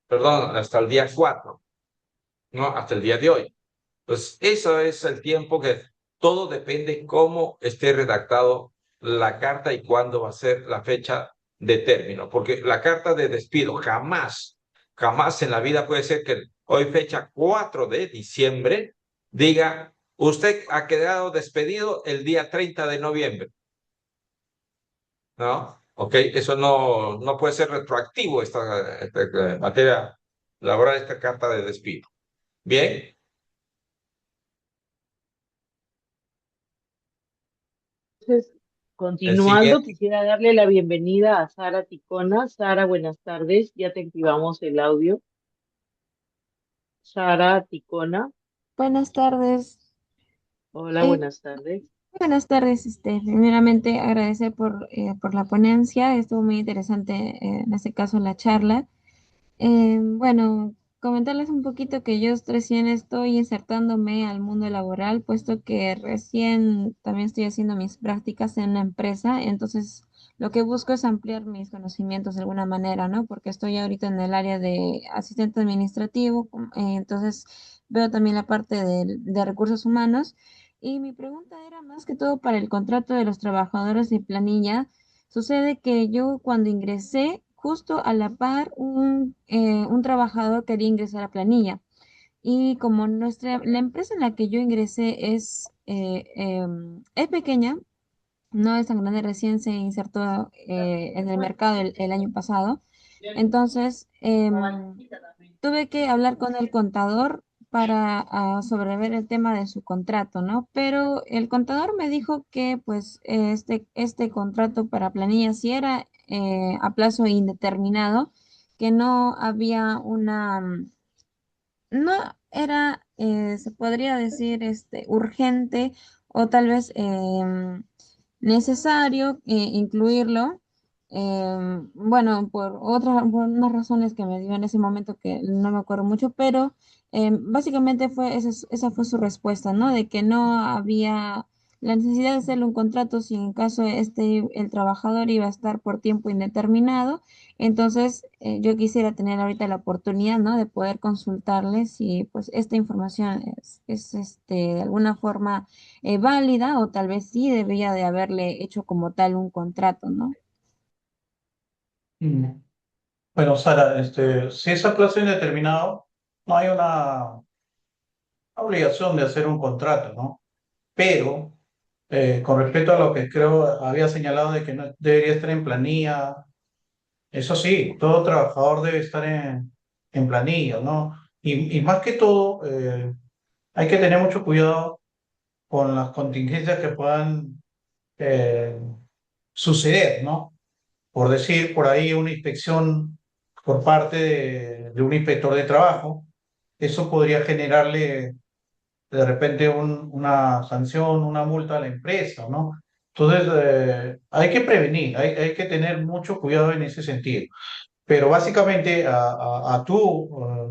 Perdón, hasta el día 4, ¿no? Hasta el día de hoy. Pues eso es el tiempo que todo depende cómo esté redactado la carta y cuándo va a ser la fecha de término, porque la carta de despido jamás en la vida puede ser que hoy fecha 4 de diciembre diga, usted ha quedado despedido el día 30 de noviembre, ¿no? Ok, eso no puede ser retroactivo esta materia laboral, esta carta de despido. Bien. Entonces, El continuando, siguiente. quisiera darle la bienvenida a Sara Ticona. Sara, buenas tardes. Ya te activamos el audio. Sara Ticona. Buenas tardes. Hola, Eh, buenas tardes. Buenas tardes. Primeramente agradecer por la ponencia. Estuvo muy interesante, en este caso, la charla. Bueno, comentarles un poquito que yo recién estoy insertándome al mundo laboral, puesto que recién también estoy haciendo mis prácticas en una empresa, entonces lo que busco es ampliar mis conocimientos de alguna manera, ¿no? Porque estoy ahorita en el área de asistente administrativo, entonces veo también la parte de recursos humanos. Y mi pregunta era más que todo para el contrato de los trabajadores de planilla. Sucede que yo cuando ingresé, justo a la par, un trabajador quería ingresar a planilla. Y como la empresa en la que yo ingresé es pequeña, no es tan grande, recién se insertó en el mercado el año pasado. Entonces, tuve que hablar con el contador para sobrever el tema de su contrato, ¿no? Pero el contador me dijo que pues este contrato para planilla sí era a plazo indeterminado, que no había no era, se podría decir, urgente o tal vez necesario incluirlo. Bueno, por unas razones que me dio en ese momento que no me acuerdo mucho, pero básicamente esa fue su respuesta, ¿no? De que no había la necesidad de hacerle un contrato si en caso el trabajador iba a estar por tiempo indeterminado. Entonces, yo quisiera tener ahorita la oportunidad, ¿no? De poder consultarles si pues esta información es de alguna forma válida, o tal vez sí debía de haberle hecho como tal un contrato, ¿no? Mm. Bueno, Sara, si es a plazo indeterminado, no hay una obligación de hacer un contrato, ¿no? Pero, con respecto a lo que creo había señalado de que no debería estar en planilla, eso sí, todo trabajador debe estar en planilla, ¿no? Y más que todo, hay que tener mucho cuidado con las contingencias que puedan eh, suceder, ¿no? Por decir, por ahí una inspección por parte de un inspector de trabajo, eso podría generarle de repente una sanción, una multa a la empresa, ¿no? Entonces, hay que prevenir, hay que tener mucho cuidado en ese sentido. Pero básicamente a tu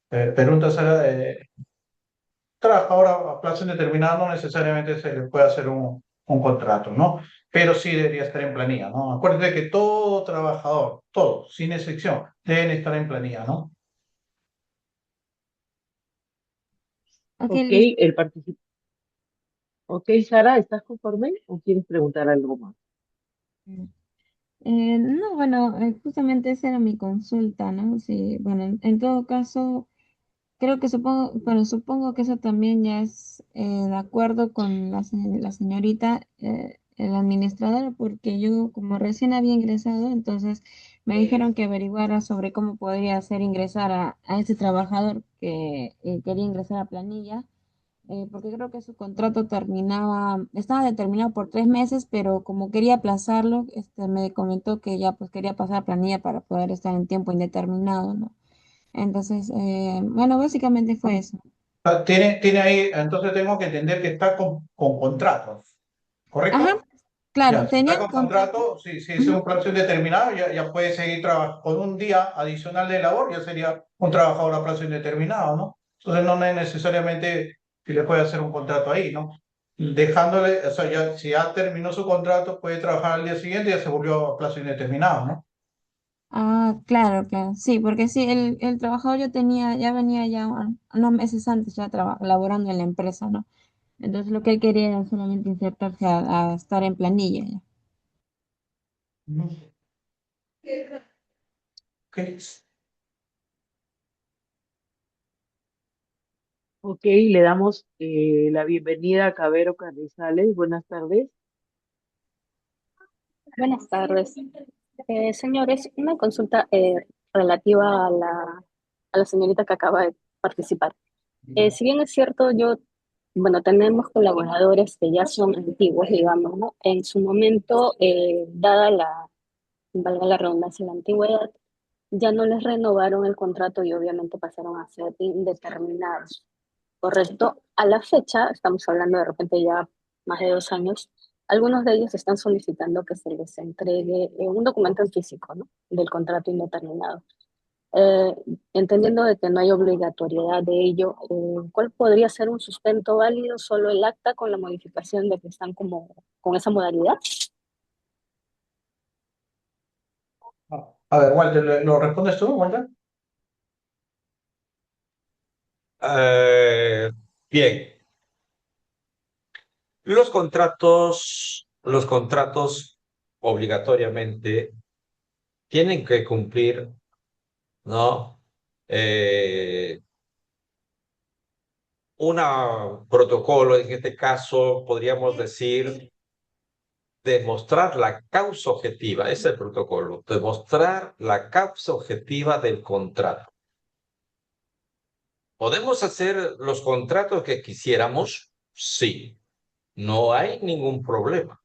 pregunta, Sara, trabajador a plazo indeterminado no necesariamente se le puede hacer un contrato, ¿no? Pero sí debería estar en planilla, ¿no? Acuérdate que todo trabajador, todos, sin excepción, deben estar en planilla, ¿no? Ok, Ok, listo. Ok, Sara, ¿estás conforme o quieres preguntar algo más? No, bueno, justamente esa era mi consulta, ¿no? Sí, bueno, en todo caso, creo que supongo, bueno, supongo que eso también ya es de acuerdo con la señorita, el administrador, porque yo como recién había ingresado, entonces me dijeron que averiguara sobre cómo podría hacer ingresar a ese trabajador que quería ingresar a planilla, porque creo que su contrato estaba determinado por 3 meses, pero como quería aplazarlo, me comentó que ya pues quería pasar a planilla para poder estar en tiempo indeterminado, ¿no? Entonces, bueno, básicamente fue eso. Tiene ahí, entonces tengo que entender que está con contrato, Ajá, ¿correcto? claro, Ya, si tenía está con contrato. contrato, si es un plazo indeterminado, ya puede seguir trabajando con un día adicional de labor, ya sería un trabajador a plazo indeterminado, ¿no? Entonces no es necesariamente que le puede hacer un contrato ahí, ¿no? Dejándole, o sea, ya, si ya terminó su contrato, puede trabajar al día siguiente y ya se volvió a plazo indeterminado, ¿no? Ah, claro, claro. Sí, porque sí, el trabajador ya venía ya unos meses antes ya laborando en la empresa, ¿no? Entonces lo que él quería era solamente insertarse a estar en planilla ya. Ok. Ok, le damos la bienvenida a Cabero Carrizales. Buenas tardes. Buenas tardes. Señores, una consulta relativa a la señorita que acaba de participar. Si bien es cierto, bueno, tenemos colaboradores que ya son antiguos, digamos, ¿no? En su momento, dada valga la redundancia, la antigüedad, ya no les renovaron el contrato y obviamente pasaron a ser indeterminados. Correcto. A la fecha, estamos hablando de repente ya más de 2 años, algunos de ellos están solicitando que se les entregue un documento en físico, ¿no? Del contrato indeterminado. Eh, Entendiendo de que no hay obligatoriedad de ello, ¿cuál podría ser un sustento válido? ¿Solo el acta con la modificación de que están como con esa modalidad? A ver, Walter, ¿lo respondes tú, Walter? Eh, bien, los contratos obligatoriamente tienen que cumplir, ¿no? Un protocolo, en este caso podríamos decir demostrar la causa objetiva, ese es el protocolo, demostrar la causa objetiva del contrato. ¿Podemos hacer los contratos que quisiéramos? Sí, no hay ningún problema.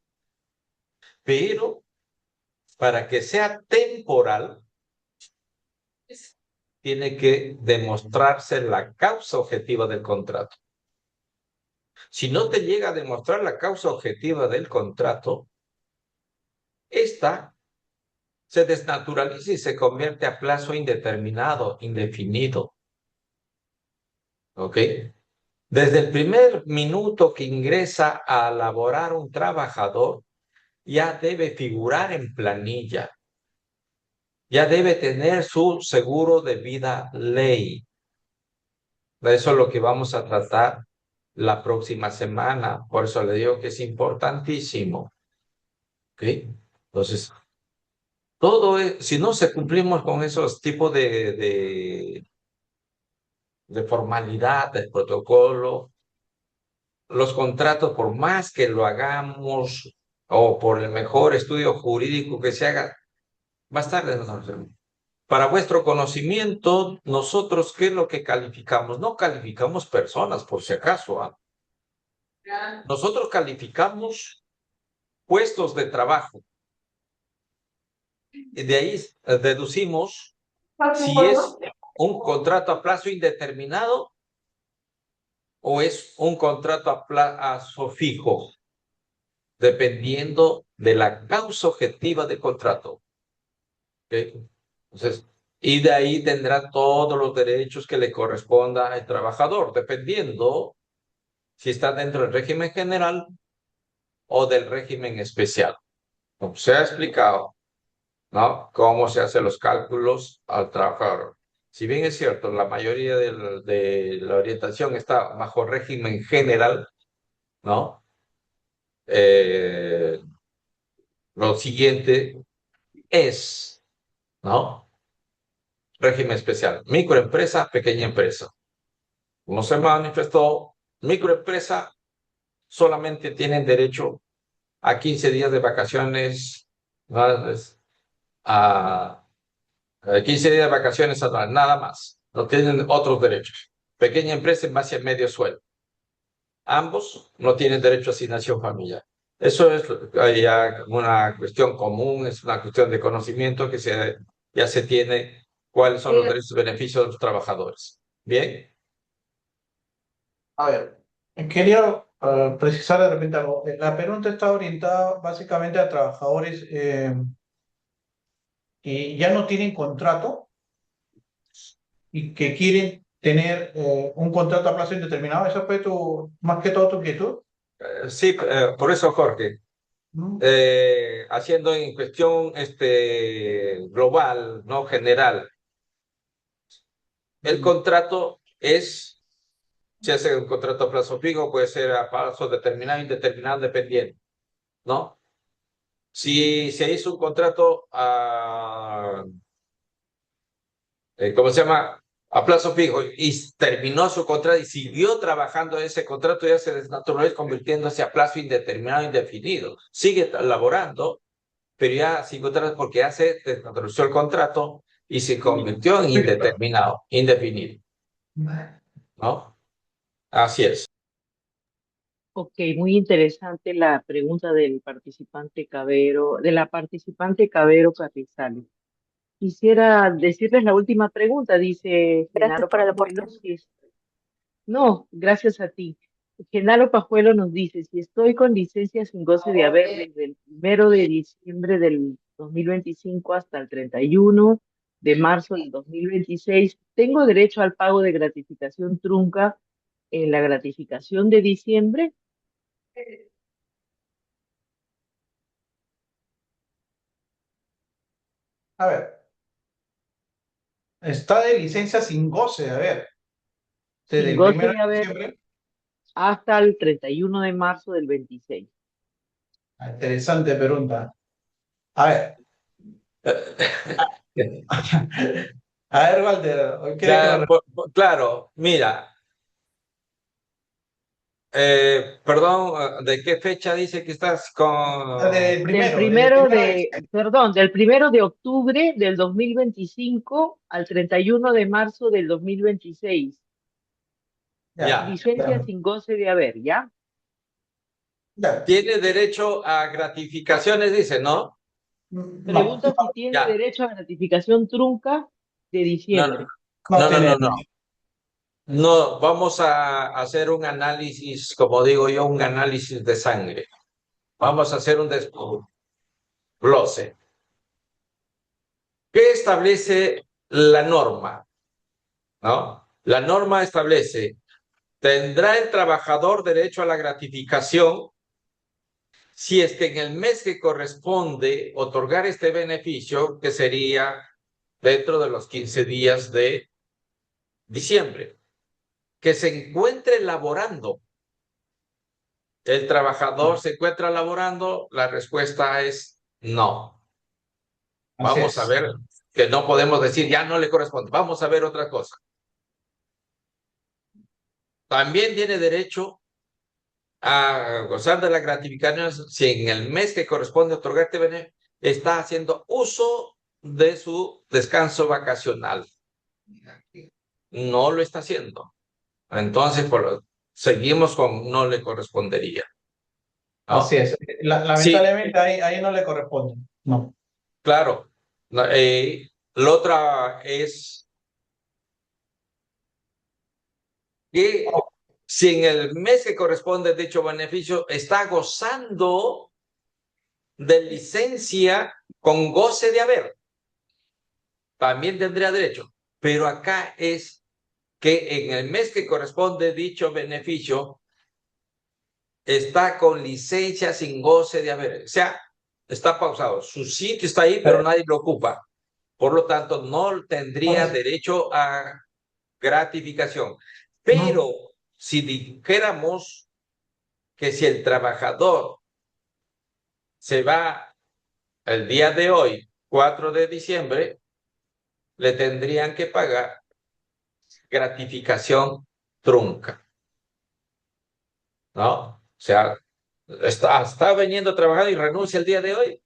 Pero para que sea temporal, tiene que demostrarse la causa objetiva del contrato. Si no te llega a demostrar la causa objetiva del contrato, esta se desnaturaliza y se convierte a plazo indeterminado, indefinido. ¿Ok? Desde el primer minuto que ingresa a laborar un trabajador, ya debe figurar en planilla, ya debe tener su seguro de vida ley. Eso es lo que vamos a tratar la próxima semana. Por eso le digo que es importantísimo. ¿Ok? Entonces, si no se cumplimos con esos tipos de formalidad, del protocolo, los contratos, por más que lo hagamos o por el mejor estudio jurídico que se haga, va a estar de nosotros. Para vuestro conocimiento, nosotros, ¿qué es lo que calificamos? No calificamos personas, por si acaso. ¿Ah? Nosotros calificamos puestos de trabajo. Y de ahí deducimos si es un contrato a plazo indeterminado o es un contrato a plazo fijo, dependiendo de la causa objetiva del contrato. ¿Okay? Entonces, y de ahí tendrá todos los derechos que le corresponda al trabajador, dependiendo si está dentro del régimen general o del régimen especial. Como se ha explicado, ¿no? Cómo se hacen los cálculos al trabajador. Si bien es cierto, la mayoría de la orientación está bajo régimen general, ¿no? Lo siguiente es, ¿no? Régimen especial. Microempresa, pequeña empresa. Como se manifestó, microempresa solamente tienen derecho a 15 días de vacaciones, ¿no? a 15 días de vacaciones anuales, nada más. No tienen otros derechos. Pequeña empresa en base a medio sueldo. Ambos no tienen derecho a asignación familiar. Eso es ya una cuestión común, es una cuestión de conocimiento que ya se tiene cuáles son los derechos y beneficios de los trabajadores. Bien. A ver, quería precisar de repente algo. La pregunta está orientada básicamente a trabajadores que ya no tienen contrato y que quieren tener un contrato a plazo indeterminado. ¿Esa fue más que todo tu inquietud? Sí, por eso, Jorge, haciendo en cuestión global, no general, el contrato es, si hace un contrato a plazo fijo, puede ser a plazo determinado, indeterminado, dependiente, ¿no? Si se hizo un contrato ¿cómo se llama? A plazo fijo y terminó su contrato y siguió trabajando ese contrato, ya se desnaturalizó convirtiéndose a plazo indeterminado, indefinido. Sigue laborando, pero ya sin contrato porque ya se desnaturalizó el contrato y se convirtió en indeterminado, indefinido. ¿No? Así es. Ok, muy interesante la pregunta del participante Cabero, de la participante Cabero Carrizales. Quisiera decirles la última pregunta, dice Genaro Pajuelo. No, gracias a ti. Genaro Pajuelo nos dice, si estoy con licencia sin goce de haber desde el 1 de diciembre del 2025 hasta el 31 de marzo del 2026, ¿tengo derecho al pago de gratificación trunca en la gratificación de diciembre? A ver, está de licencia sin goce, a ver, desde Sin el goce 1 de de haber diciembre. hasta el 31 de marzo del 26. Interesante pregunta. A ver. A ver, Walter, hoy quiere que me Claro, mira. Perdón, ¿de qué fecha dice que estás con...? Del Del 1 de octubre del 2025 al 31 de marzo del 2026. Licencia sin goce de haber, ¿ya? Tiene derecho a gratificaciones, dice, ¿no? Pregunta si tiene derecho a gratificación trunca de diciembre. No. No, vamos a hacer un análisis, como digo yo, un análisis de sangre. Vamos a hacer un desglose. ¿Qué establece la norma? ¿No? La norma establece, tendrá el trabajador derecho a la gratificación si es que en el mes que corresponde otorgar este beneficio, que sería dentro de los 15 días de diciembre, que se encuentre laborando. ¿El trabajador se encuentra laborando? La respuesta es no. Vamos a ver, que no podemos decir ya no le corresponde. Vamos a ver otra cosa. También tiene derecho a gozar de la gratificación si en el mes que corresponde otorgarte beneficio está haciendo uso de su descanso vacacional. No lo está haciendo. Entonces, seguimos con no le correspondería. ¿No? Así es. Lamentablemente ahí no le corresponde. No. Claro. La otra es que si en el mes que corresponde dicho beneficio está gozando de licencia con goce de haber, también tendría derecho. Pero acá es que en el mes que corresponde dicho beneficio está con licencia sin goce de haber. O sea, está pausado. Su sitio está ahí, pero nadie lo ocupa. Por lo tanto, no tendría derecho a gratificación. Pero si dijéramos que si el trabajador se va el día de hoy 4 de diciembre le tendrían que pagar gratificación trunca, ¿no? O sea, está veniendo a trabajar y renuncia el día de hoy,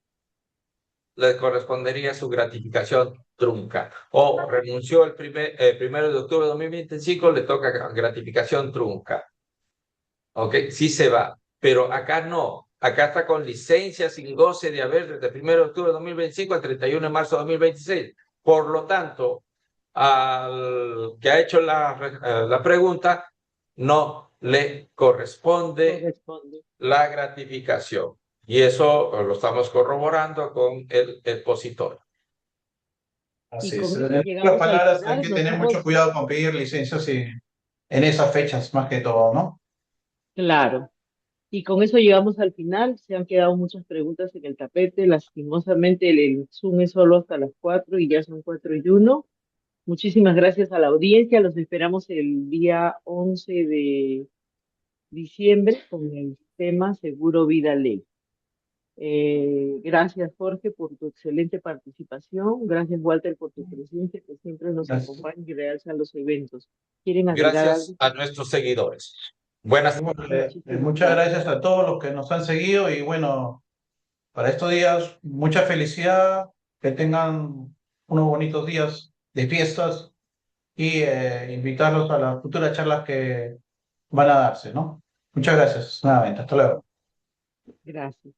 le correspondería su gratificación trunca. O renunció el 1 de octubre de 2025, le toca gratificación trunca. ¿Ok? Sí se va. Pero acá no. Acá está con licencia sin goce de haber desde el 1 de octubre de 2025 al 31 de marzo de 2026. Por lo tanto, al que ha hecho la pregunta, no le corresponde la gratificación. Y eso lo estamos corroborando con el expositor. Así Y es. con eso Las llegamos al palabras, hay final. que Nos tener hemos, mucho cuidado con pedir licencias en esas fechas, más que todo, ¿no? claro. Y con eso llegamos al final. Se han quedado muchas preguntas en el tapete. Lastimosamente el Zoom es solo hasta las 4 y ya son 4:01. Muchísimas gracias a la audiencia. Los esperamos el día 11 de diciembre con el tema Seguro Vida Ley. Gracias, Jorge, por tu excelente participación. Gracias, Walter, por tu presencia, que siempre nos Gracias. acompaña y realza los eventos. ¿Quieren agregar Gracias algo? a nuestros seguidores. Buenas Muchas Muchísimas gracias a todos los que nos han seguido y bueno, para estos días, mucha felicidad, que tengan unos bonitos días de fiestas y invitarlos a las futuras charlas que van a darse, ¿no? Muchas gracias nuevamente. Hasta luego. Gracias.